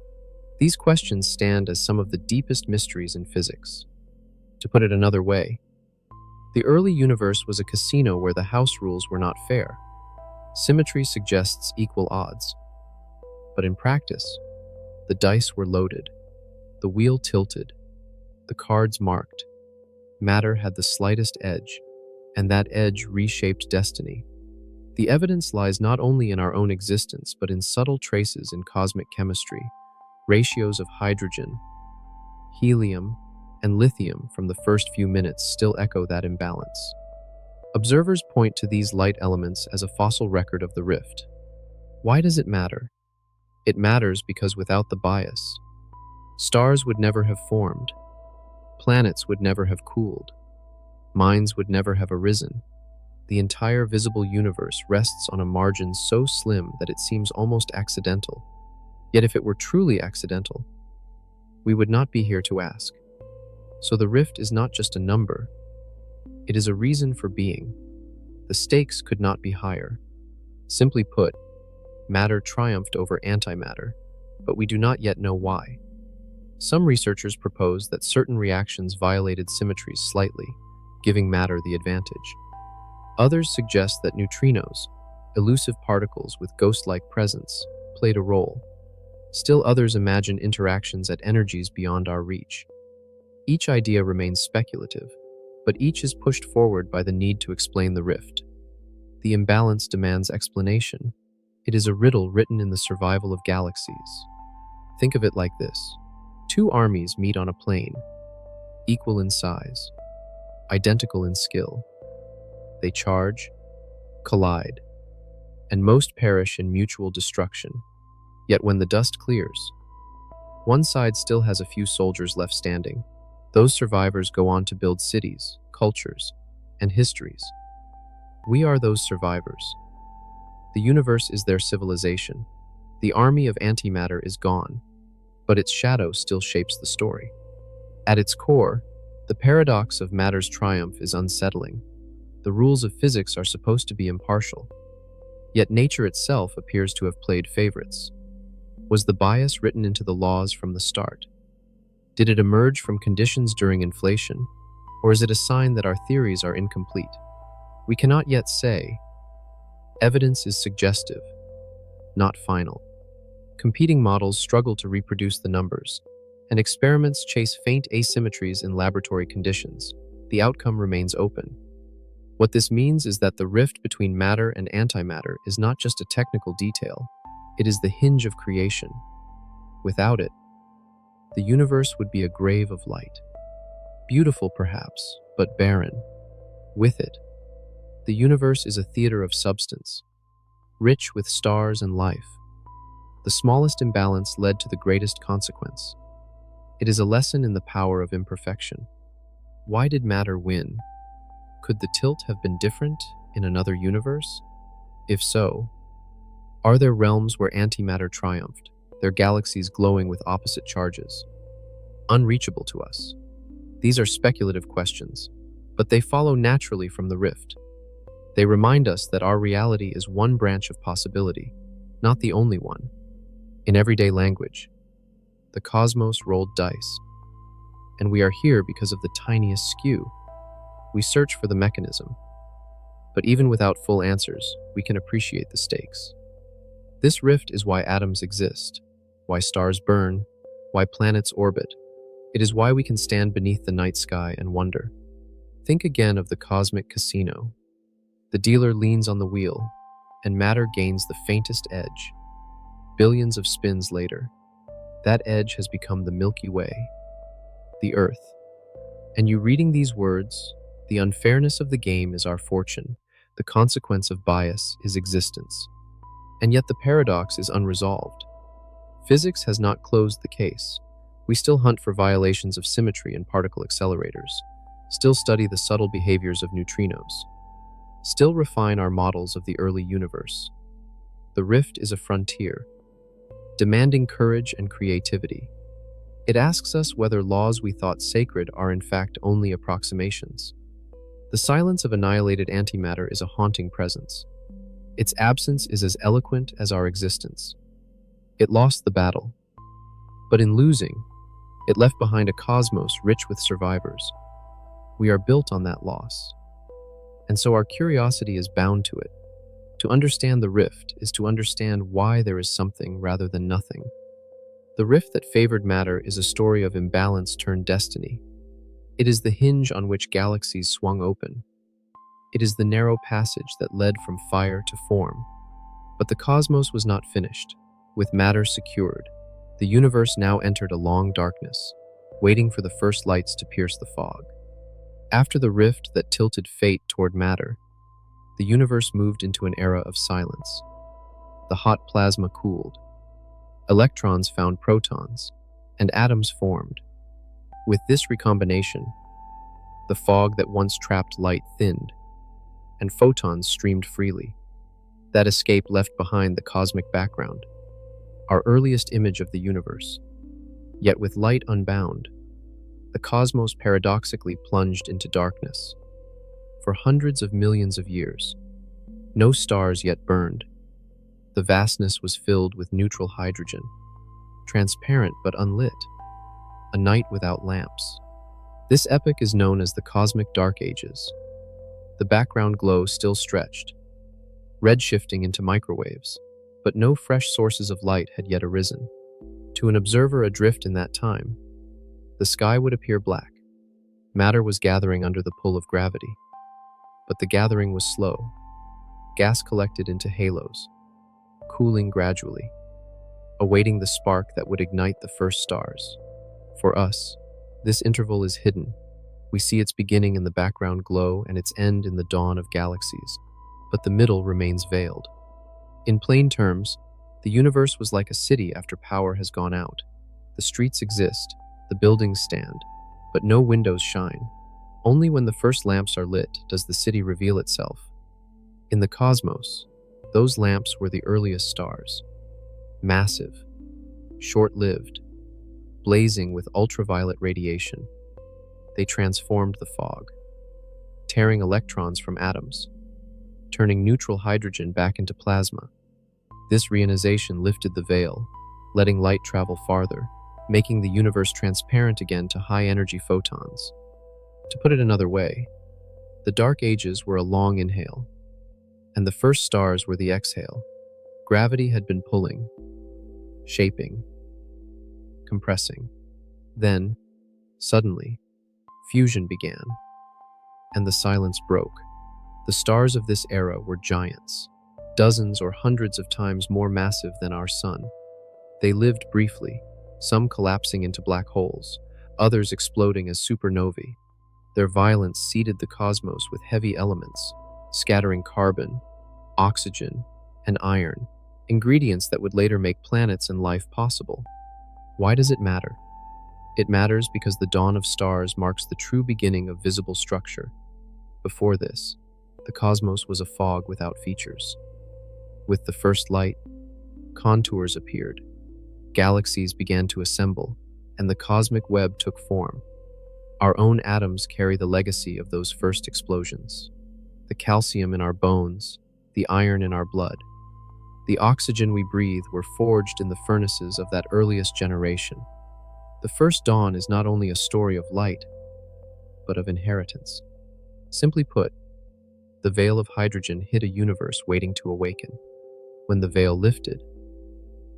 These questions stand as some of the deepest mysteries in physics. To put it another way, the early universe was a casino where the house rules were not fair. Symmetry suggests equal odds. But in practice, the dice were loaded, the wheel tilted, the cards marked. Matter had the slightest edge, and that edge reshaped destiny. The evidence lies not only in our own existence, but in subtle traces in cosmic chemistry. Ratios of hydrogen, helium, and lithium from the first few minutes still echo that imbalance. Observers point to these light elements as a fossil record of the rift. Why does it matter? It matters because without the bias, stars would never have formed, planets would never have cooled, minds would never have arisen. The entire visible universe rests on a margin so slim that it seems almost accidental. Yet if it were truly accidental, we would not be here to ask. So the rift is not just a number, it is a reason for being. The stakes could not be higher. Simply put, matter triumphed over antimatter, but we do not yet know why. Some researchers propose that certain reactions violated symmetries slightly, giving matter the advantage. Others suggest that neutrinos, elusive particles with ghost-like presence, played a role. Still others imagine interactions at energies beyond our reach. Each idea remains speculative, but but each is pushed forward by the need to explain the rift. The imbalance demands explanation. It is a riddle written in the survival of galaxies. Think of it like this. Two armies meet on a plane, equal in size, identical in skill. They charge, collide, and most perish in mutual destruction. Yet when the dust clears, one side still has a few soldiers left standing. Those survivors go on to build cities, cultures, and histories. We are those survivors. The universe is their civilization. The army of antimatter is gone, but its shadow still shapes the story. At its core, the paradox of matter's triumph is unsettling. The rules of physics are supposed to be impartial, yet nature itself appears to have played favorites. Was the bias written into the laws from the start? Did it emerge from conditions during inflation, or is it a sign that our theories are incomplete? We cannot yet say. Evidence is suggestive, not final. Competing models struggle to reproduce the numbers, and experiments chase faint asymmetries in laboratory conditions. The outcome remains open. What this means is that the rift between matter and antimatter is not just a technical detail, it is the hinge of creation. Without it, the universe would be a grave of light. Beautiful perhaps, but barren. With it, the universe is a theater of substance, rich with stars and life. The smallest imbalance led to the greatest consequence. It is a lesson in the power of imperfection. Why did matter win? Could the tilt have been different in another universe? If so, are there realms where antimatter triumphed, their galaxies glowing with opposite charges, unreachable to us? These are speculative questions, but they follow naturally from the rift. They remind us that our reality is one branch of possibility, not the only one. In everyday language, the cosmos rolled dice, and we are here because of the tiniest skew. We search for the mechanism, but even without full answers, we can appreciate the stakes. This rift is why atoms exist, why stars burn, why planets orbit. It is why we can stand beneath the night sky and wonder. Think again of the cosmic casino. The dealer leans on the wheel, and matter gains the faintest edge. Billions of spins later, that edge has become the Milky Way, the Earth. And you reading these words, the unfairness of the game is our fortune, the consequence of bias is existence. And yet the paradox is unresolved. Physics has not closed the case. We still hunt for violations of symmetry in particle accelerators, still study the subtle behaviors of neutrinos, still refine our models of the early universe. The rift is a frontier, demanding courage and creativity. It asks us whether laws we thought sacred are in fact only approximations. The silence of annihilated antimatter is a haunting presence. Its absence is as eloquent as our existence. It lost the battle, but in losing, it left behind a cosmos rich with survivors. We are built on that loss, and so our curiosity is bound to it. To understand the rift is to understand why there is something rather than nothing. The rift that favored matter is a story of imbalance turned destiny. It is the hinge on which galaxies swung open. It is the narrow passage that led from fire to form. But the cosmos was not finished. With matter secured, the universe now entered a long darkness, waiting for the first lights to pierce the fog. After the rift that tilted fate toward matter, the universe moved into an era of silence. The hot plasma cooled. Electrons found protons, and atoms formed. With this recombination, the fog that once trapped light thinned, and photons streamed freely. That escape left behind the cosmic background, our earliest image of the universe. Yet with light unbound, the cosmos paradoxically plunged into darkness. For hundreds of millions of years, no stars yet burned. The vastness was filled with neutral hydrogen, transparent but unlit, a night without lamps. This epoch is known as the Cosmic Dark Ages. The background glow still stretched, redshifting into microwaves, but no fresh sources of light had yet arisen. To an observer adrift in that time, the sky would appear black. Matter was gathering under the pull of gravity, but the gathering was slow. Gas collected into halos, cooling gradually, awaiting the spark that would ignite the first stars. For us, this interval is hidden. We see its beginning in the background glow and its end in the dawn of galaxies, but the middle remains veiled. In plain terms, the universe was like a city after power has gone out. The streets exist, the buildings stand, but no windows shine. Only when the first lamps are lit does the city reveal itself. In the cosmos, those lamps were the earliest stars. Massive, short-lived, blazing with ultraviolet radiation. They transformed the fog, tearing electrons from atoms, turning neutral hydrogen back into plasma. This reionization lifted the veil, letting light travel farther, making the universe transparent again to high-energy photons. To put it another way, the dark ages were a long inhale, and the first stars were the exhale. Gravity had been pulling, shaping, compressing. Then, suddenly, fusion began, and the silence broke. The stars of this era were giants, dozens or hundreds of times more massive than our sun. They lived briefly, some collapsing into black holes, others exploding as supernovae. Their violence seeded the cosmos with heavy elements, scattering carbon, oxygen, and iron, ingredients that would later make planets and life possible. Why does it matter? It matters because the dawn of stars marks the true beginning of visible structure. Before this, the cosmos was a fog without features. With the first light, contours appeared, galaxies began to assemble, and the cosmic web took form. Our own atoms carry the legacy of those first explosions. The calcium in our bones, the iron in our blood, the oxygen we breathe were forged in the furnaces of that earliest generation. The first dawn is not only a story of light, but of inheritance. Simply put, the veil of hydrogen hid a universe waiting to awaken. When the veil lifted,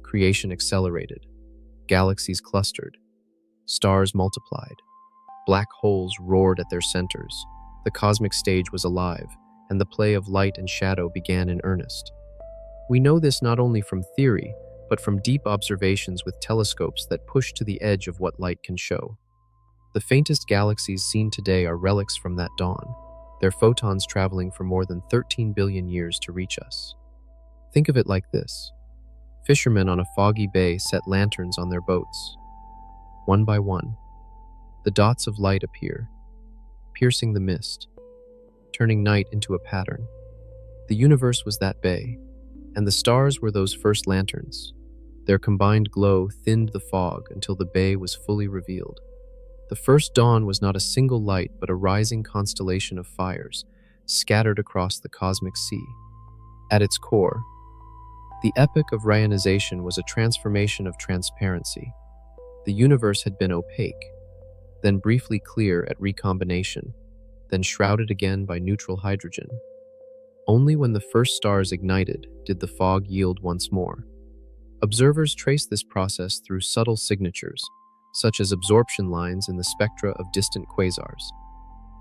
creation accelerated, galaxies clustered, stars multiplied, black holes roared at their centers. The cosmic stage was alive, and the play of light and shadow began in earnest. We know this not only from theory, but from deep observations with telescopes that push to the edge of what light can show. The faintest galaxies seen today are relics from that dawn, their photons traveling for more than 13 billion years to reach us. Think of it like this. Fishermen on a foggy bay set lanterns on their boats. One by one, the dots of light appear, piercing the mist, turning night into a pattern. The universe was that bay, and the stars were those first lanterns. Their combined glow thinned the fog until the bay was fully revealed. The first dawn was not a single light, but a rising constellation of fires, scattered across the cosmic sea. At its core, the epoch of reionization was a transformation of transparency. The universe had been opaque, then briefly clear at recombination, then shrouded again by neutral hydrogen. Only when the first stars ignited did the fog yield once more. Observers trace this process through subtle signatures, such as absorption lines in the spectra of distant quasars.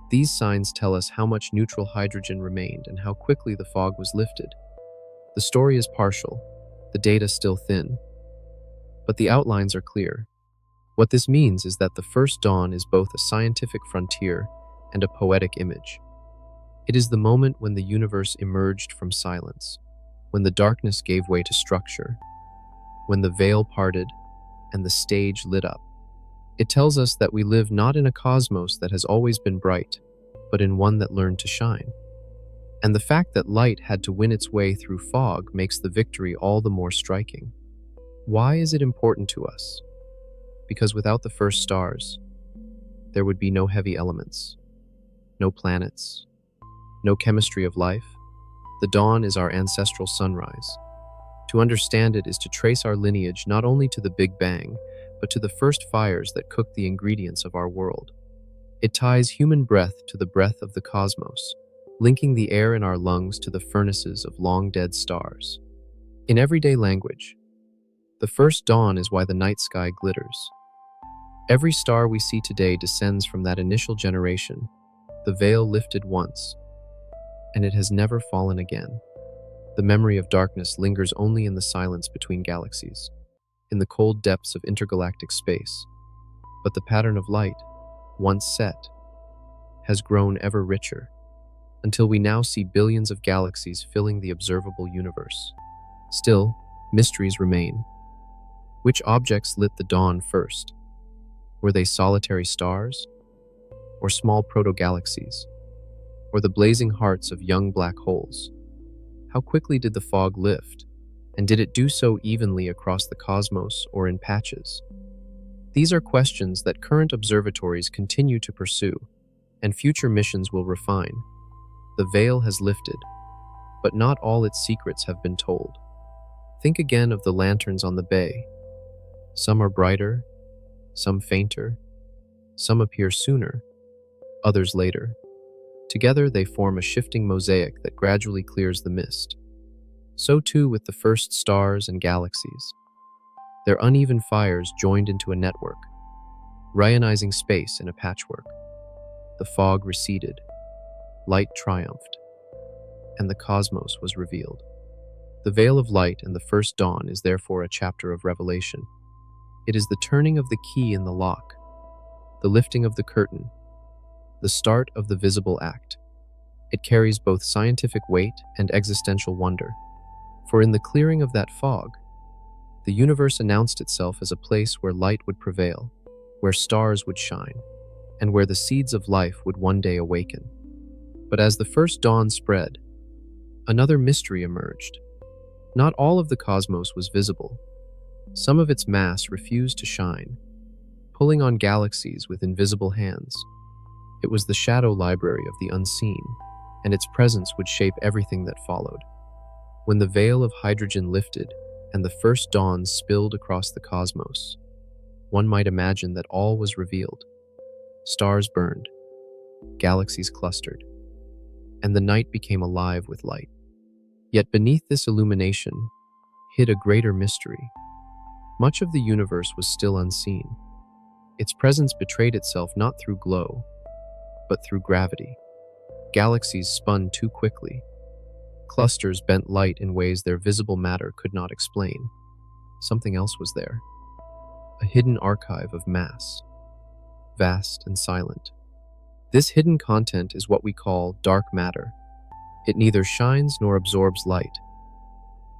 These signs tell us how much neutral hydrogen remained and how quickly the fog was lifted. The story is partial, the data still thin, but the outlines are clear. What this means is that the first dawn is both a scientific frontier and a poetic image. It is the moment when the universe emerged from silence, when the darkness gave way to structure, when the veil parted and the stage lit up. It tells us that we live not in a cosmos that has always been bright, but in one that learned to shine. And the fact that light had to win its way through fog makes the victory all the more striking. Why is it important to us? Because without the first stars, there would be no heavy elements, no planets, no chemistry of life. The dawn is our ancestral sunrise. To understand it is to trace our lineage not only to the Big Bang, but to the first fires that cooked the ingredients of our world. It ties human breath to the breath of the cosmos, linking the air in our lungs to the furnaces of long-dead stars. In everyday language, the first dawn is why the night sky glitters. Every star we see today descends from that initial generation. The veil lifted once, and it has never fallen again. The memory of darkness lingers only in the silence between galaxies, in the cold depths of intergalactic space. But the pattern of light, once set, has grown ever richer, until we now see billions of galaxies filling the observable universe. Still, mysteries remain. Which objects lit the dawn first? Were they solitary stars, or small proto-galaxies, or the blazing hearts of young black holes? How quickly did the fog lift, and did it do so evenly across the cosmos or in patches? These are questions that current observatories continue to pursue, and future missions will refine. The veil has lifted, but not all its secrets have been told. Think again of the lanterns on the bay. Some are brighter, some fainter, some appear sooner, others later. Together they form a shifting mosaic that gradually clears the mist. So too with the first stars and galaxies. Their uneven fires joined into a network, reionizing space in a patchwork. The fog receded, light triumphed, and the cosmos was revealed. The veil of light and the first dawn is therefore a chapter of revelation. It is the turning of the key in the lock, the lifting of the curtain, the start of the visible act. It carries both scientific weight and existential wonder. For in the clearing of that fog, the universe announced itself as a place where light would prevail, where stars would shine, and where the seeds of life would one day awaken. But as the first dawn spread, another mystery emerged. Not all of the cosmos was visible. Some of its mass refused to shine, pulling on galaxies with invisible hands. It was the shadow library of the unseen, and its presence would shape everything that followed. When the veil of hydrogen lifted and the first dawn spilled across the cosmos, one might imagine that all was revealed. Stars burned, galaxies clustered, and the night became alive with light. Yet beneath this illumination hid a greater mystery. Much of the universe was still unseen. Its presence betrayed itself not through glow, but through gravity. Galaxies spun too quickly. Clusters bent light in ways their visible matter could not explain. Something else was there. A hidden archive of mass, vast and silent. This hidden content is what we call dark matter. It neither shines nor absorbs light,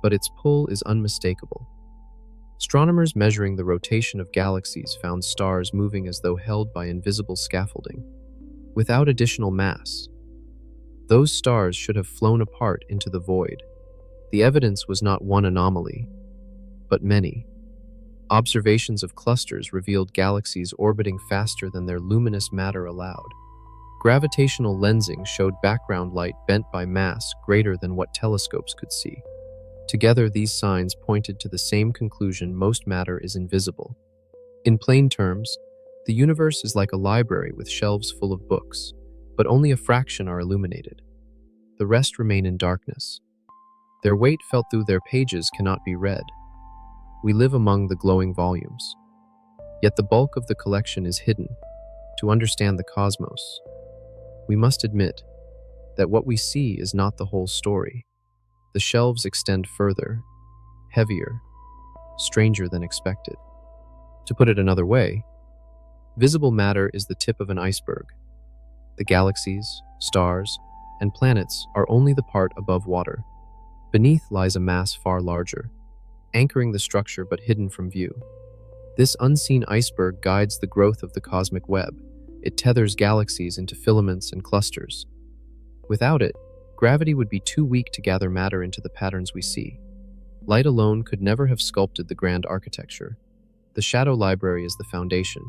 but its pull is unmistakable. Astronomers measuring the rotation of galaxies found stars moving as though held by invisible scaffolding. Without additional mass, those stars should have flown apart into the void. The evidence was not one anomaly, but many. Observations of clusters revealed galaxies orbiting faster than their luminous matter allowed. Gravitational lensing showed background light bent by mass greater than what telescopes could see. Together, these signs pointed to the same conclusion: most matter is invisible. In plain terms, the universe is like a library with shelves full of books, but only a fraction are illuminated. The rest remain in darkness. Their weight felt through their pages cannot be read. We live among the glowing volumes. Yet the bulk of the collection is hidden. To understand the cosmos, we must admit that what we see is not the whole story. The shelves extend further, heavier, stranger than expected. To put it another way, visible matter is the tip of an iceberg. The galaxies, stars, and planets are only the part above water. Beneath lies a mass far larger, anchoring the structure but hidden from view. This unseen iceberg guides the growth of the cosmic web. It tethers galaxies into filaments and clusters. Without it, gravity would be too weak to gather matter into the patterns we see. Light alone could never have sculpted the grand architecture. The shadow library is the foundation,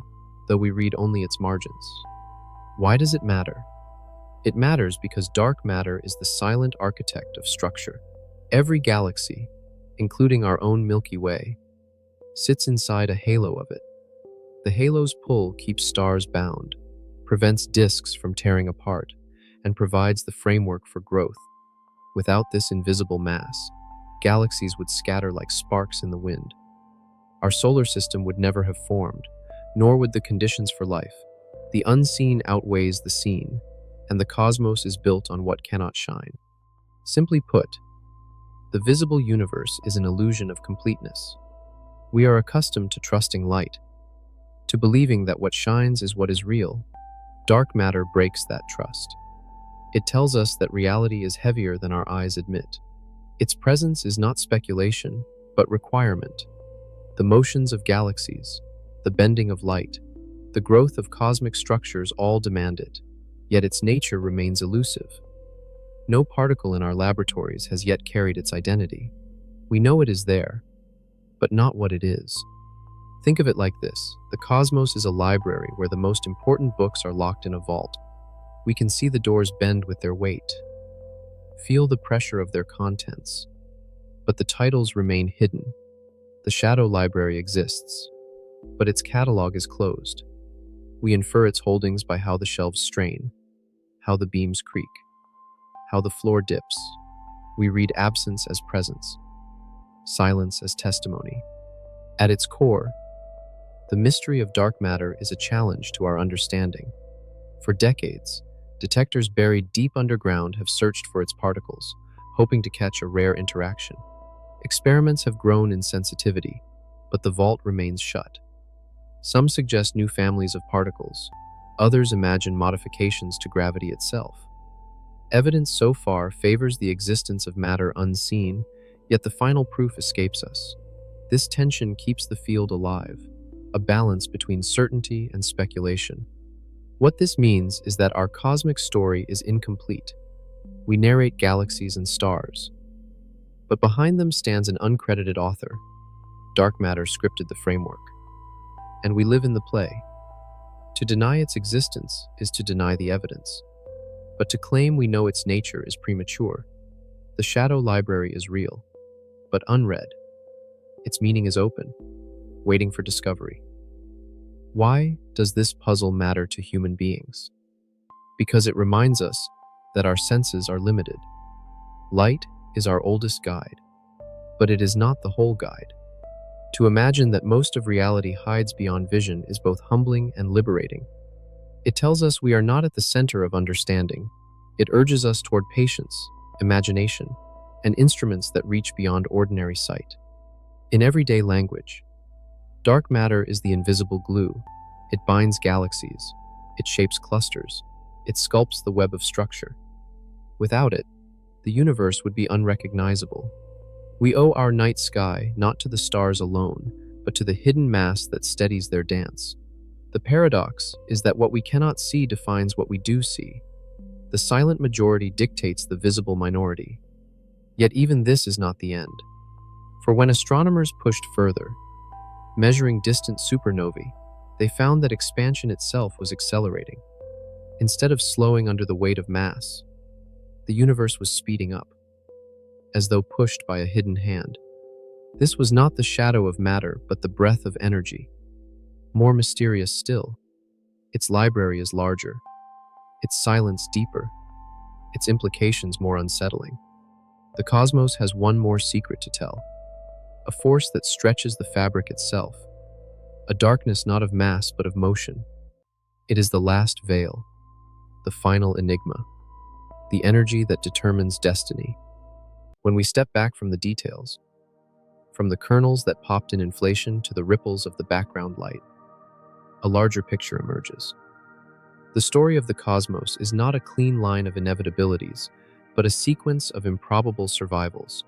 though we read only its margins. Why does it matter? It matters because dark matter is the silent architect of structure. Every galaxy, including our own Milky Way, sits inside a halo of it. The halo's pull keeps stars bound, prevents disks from tearing apart, and provides the framework for growth. Without this invisible mass, galaxies would scatter like sparks in the wind. Our solar system would never have formed, nor would the conditions for life. The unseen outweighs the seen, and the cosmos is built on what cannot shine. Simply put, the visible universe is an illusion of completeness. We are accustomed to trusting light, to believing that what shines is what is real. Dark matter breaks that trust. It tells us that reality is heavier than our eyes admit. Its presence is not speculation, but requirement. The motions of galaxies, the bending of light, the growth of cosmic structures all demand it, yet its nature remains elusive. No particle in our laboratories has yet carried its identity. We know it is there, but not what it is. Think of it like this: the cosmos is a library where the most important books are locked in a vault. We can see the doors bend with their weight, feel the pressure of their contents, but the titles remain hidden. The shadow library exists, but its catalog is closed. We infer its holdings by how the shelves strain, how the beams creak, how the floor dips. We read absence as presence, silence as testimony. At its core, the mystery of dark matter is a challenge to our understanding. For decades, detectors buried deep underground have searched for its particles, hoping to catch a rare interaction. Experiments have grown in sensitivity, but the vault remains shut. Some suggest new families of particles. Others imagine modifications to gravity itself. Evidence so far favors the existence of matter unseen, yet the final proof escapes us. This tension keeps the field alive, a balance between certainty and speculation. What this means is that our cosmic story is incomplete. We narrate galaxies and stars, but behind them stands an uncredited author. Dark matter scripted the framework, and we live in the play. To deny its existence is to deny the evidence, but to claim we know its nature is premature. The shadow library is real, but unread. Its meaning is open, waiting for discovery. Why does this puzzle matter to human beings? Because it reminds us that our senses are limited. Light is our oldest guide, but it is not the whole guide. To imagine that most of reality hides beyond vision is both humbling and liberating. It tells us we are not at the center of understanding. It urges us toward patience, imagination, and instruments that reach beyond ordinary sight. In everyday language, dark matter is the invisible glue. It binds galaxies, it shapes clusters, it sculpts the web of structure. Without it, the universe would be unrecognizable. We owe our night sky not to the stars alone, but to the hidden mass that steadies their dance. The paradox is that what we cannot see defines what we do see. The silent majority dictates the visible minority. Yet even this is not the end. For when astronomers pushed further, measuring distant supernovae, they found that expansion itself was accelerating. Instead of slowing under the weight of mass, the universe was speeding up, as though pushed by a hidden hand. This was not the shadow of matter, but the breath of energy. More mysterious still, its library is larger, its silence deeper, its implications more unsettling. The cosmos has one more secret to tell, a force that stretches the fabric itself, a darkness not of mass but of motion. It is the last veil, the final enigma, the energy that determines destiny. When we step back from the details, from the kernels that popped in inflation to the ripples of the background light, a larger picture emerges. The story of the cosmos is not a clean line of inevitabilities, but a sequence of improbable survivals.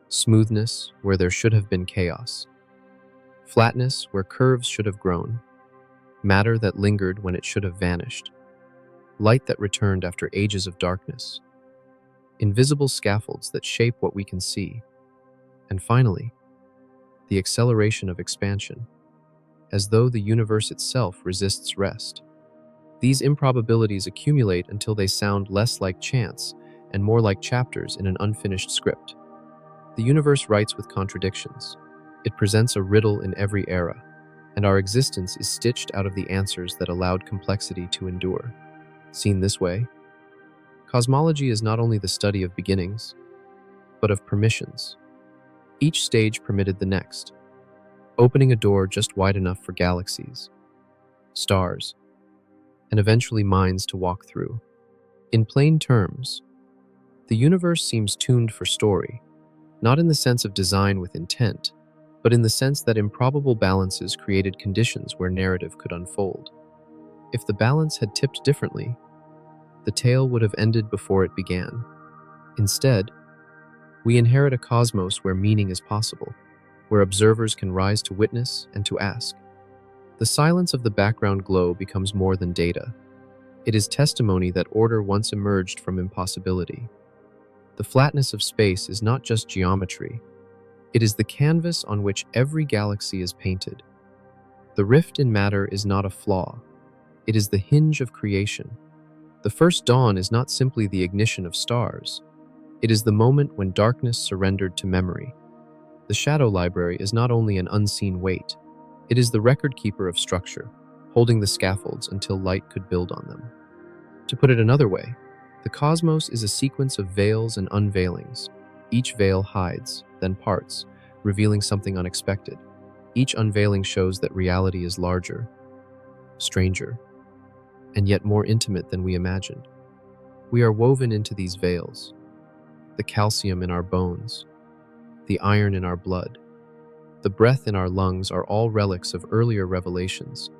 Smoothness where there should have been chaos, flatness where curves should have grown, matter that lingered when it should have vanished, light that returned after ages of darkness, invisible scaffolds that shape what we can see, and finally, the acceleration of expansion, as though the universe itself resists rest. These improbabilities accumulate until they sound less like chance and more like chapters in an unfinished script. The universe writes with contradictions. It presents a riddle in every era, and our existence is stitched out of the answers that allowed complexity to endure. Seen this way, cosmology is not only the study of beginnings, but of permissions. Each stage permitted the next, opening a door just wide enough for galaxies, stars, and eventually minds to walk through. In plain terms, the universe seems tuned for story, not in the sense of design with intent, but in the sense that improbable balances created conditions where narrative could unfold. If the balance had tipped differently, the tale would have ended before it began. Instead, we inherit a cosmos where meaning is possible, where observers can rise to witness and to ask. The silence of the background glow becomes more than data. It is testimony that order once emerged from impossibility. The flatness of space is not just geometry. It is the canvas on which every galaxy is painted. The rift in matter is not a flaw. It is the hinge of creation. The first dawn is not simply the ignition of stars. It is the moment when darkness surrendered to memory. The shadow library is not only an unseen weight. It is the record keeper of structure, holding the scaffolds until light could build on them. To put it another way, the cosmos is a sequence of veils and unveilings. Each veil hides, then parts, revealing something unexpected. Each unveiling shows that reality is larger, stranger, and yet more intimate than we imagined. We are woven into these veils, the calcium in our bones, the iron in our blood, the breath in our lungs are all relics of earlier revelations.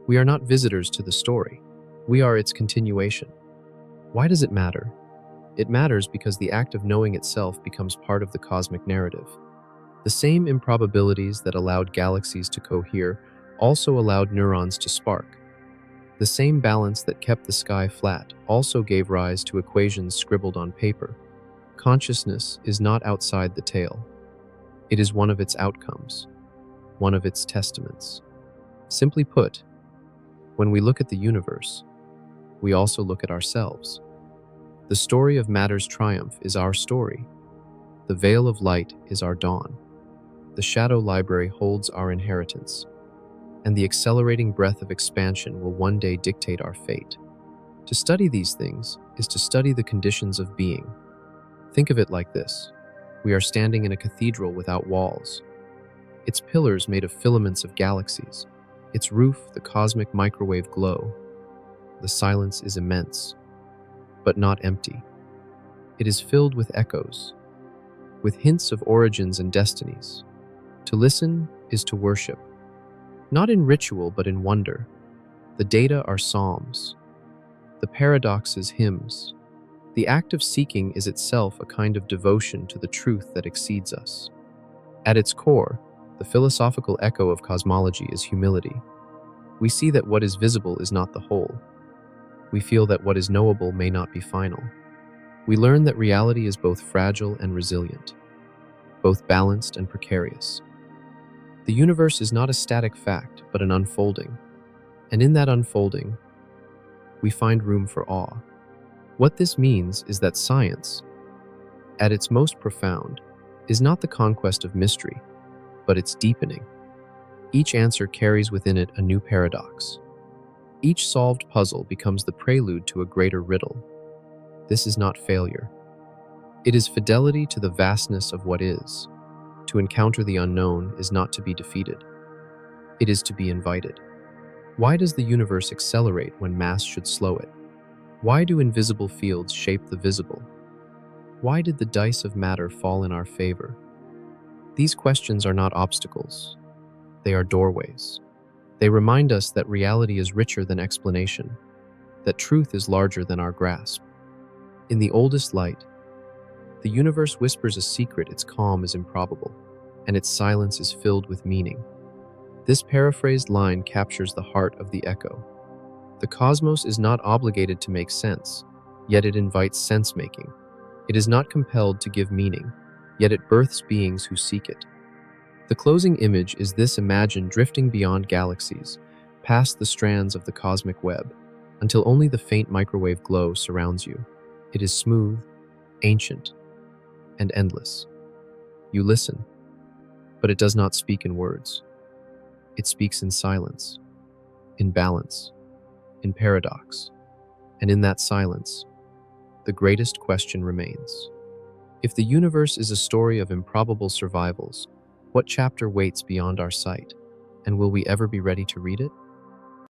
We are not visitors to the story. We are its continuation. Why does it matter? It matters because the act of knowing itself becomes part of the cosmic narrative. The same improbabilities that allowed galaxies to cohere also allowed neurons to spark. The same balance that kept the sky flat also gave rise to equations scribbled on paper. Consciousness is not outside the tale. It is one of its outcomes, one of its testaments. Simply put, when we look at the universe, we also look at ourselves. The story of matter's triumph is our story. The veil of light is our dawn. The shadow library holds our inheritance, and the accelerating breath of expansion will one day dictate our fate. To study these things is to study the conditions of being. Think of it like this. We are standing in a cathedral without walls. Its pillars made of filaments of galaxies. Its roof, the cosmic microwave glow. The silence is immense, but not empty. It is filled with echoes, with hints of origins and destinies. To listen is to worship, not in ritual but in wonder. The data are psalms, the paradoxes hymns. The act of seeking is itself a kind of devotion to the truth that exceeds us. At its core, the philosophical echo of cosmology is humility. We see that what is visible is not the whole. We feel that what is knowable may not be final. We learn that reality is both fragile and resilient, both balanced and precarious. The universe is not a static fact, but an unfolding. And in that unfolding, we find room for awe. What this means is that science, at its most profound, is not the conquest of mystery, but its deepening. Each answer carries within it a new paradox. Each solved puzzle becomes the prelude to a greater riddle. This is not failure. It is fidelity to the vastness of what is. To encounter the unknown is not to be defeated. It is to be invited. Why does the universe accelerate when mass should slow it? Why do invisible fields shape the visible? Why did the dice of matter fall in our favor? These questions are not obstacles. They are doorways. They remind us that reality is richer than explanation, that truth is larger than our grasp. In the oldest light, the universe whispers a secret its calm is improbable, and its silence is filled with meaning. This paraphrased line captures the heart of the echo. The cosmos is not obligated to make sense, yet it invites sense-making. It is not compelled to give meaning, yet it births beings who seek it. The closing image is this: imagine drifting beyond galaxies, past the strands of the cosmic web, until only the faint microwave glow surrounds you. It is smooth, ancient, and endless. You listen, but it does not speak in words. It speaks in silence, in balance, in paradox, and in that silence, the greatest question remains. If the universe is a story of improbable survivals, what chapter waits beyond our sight, and will we ever be ready to read it?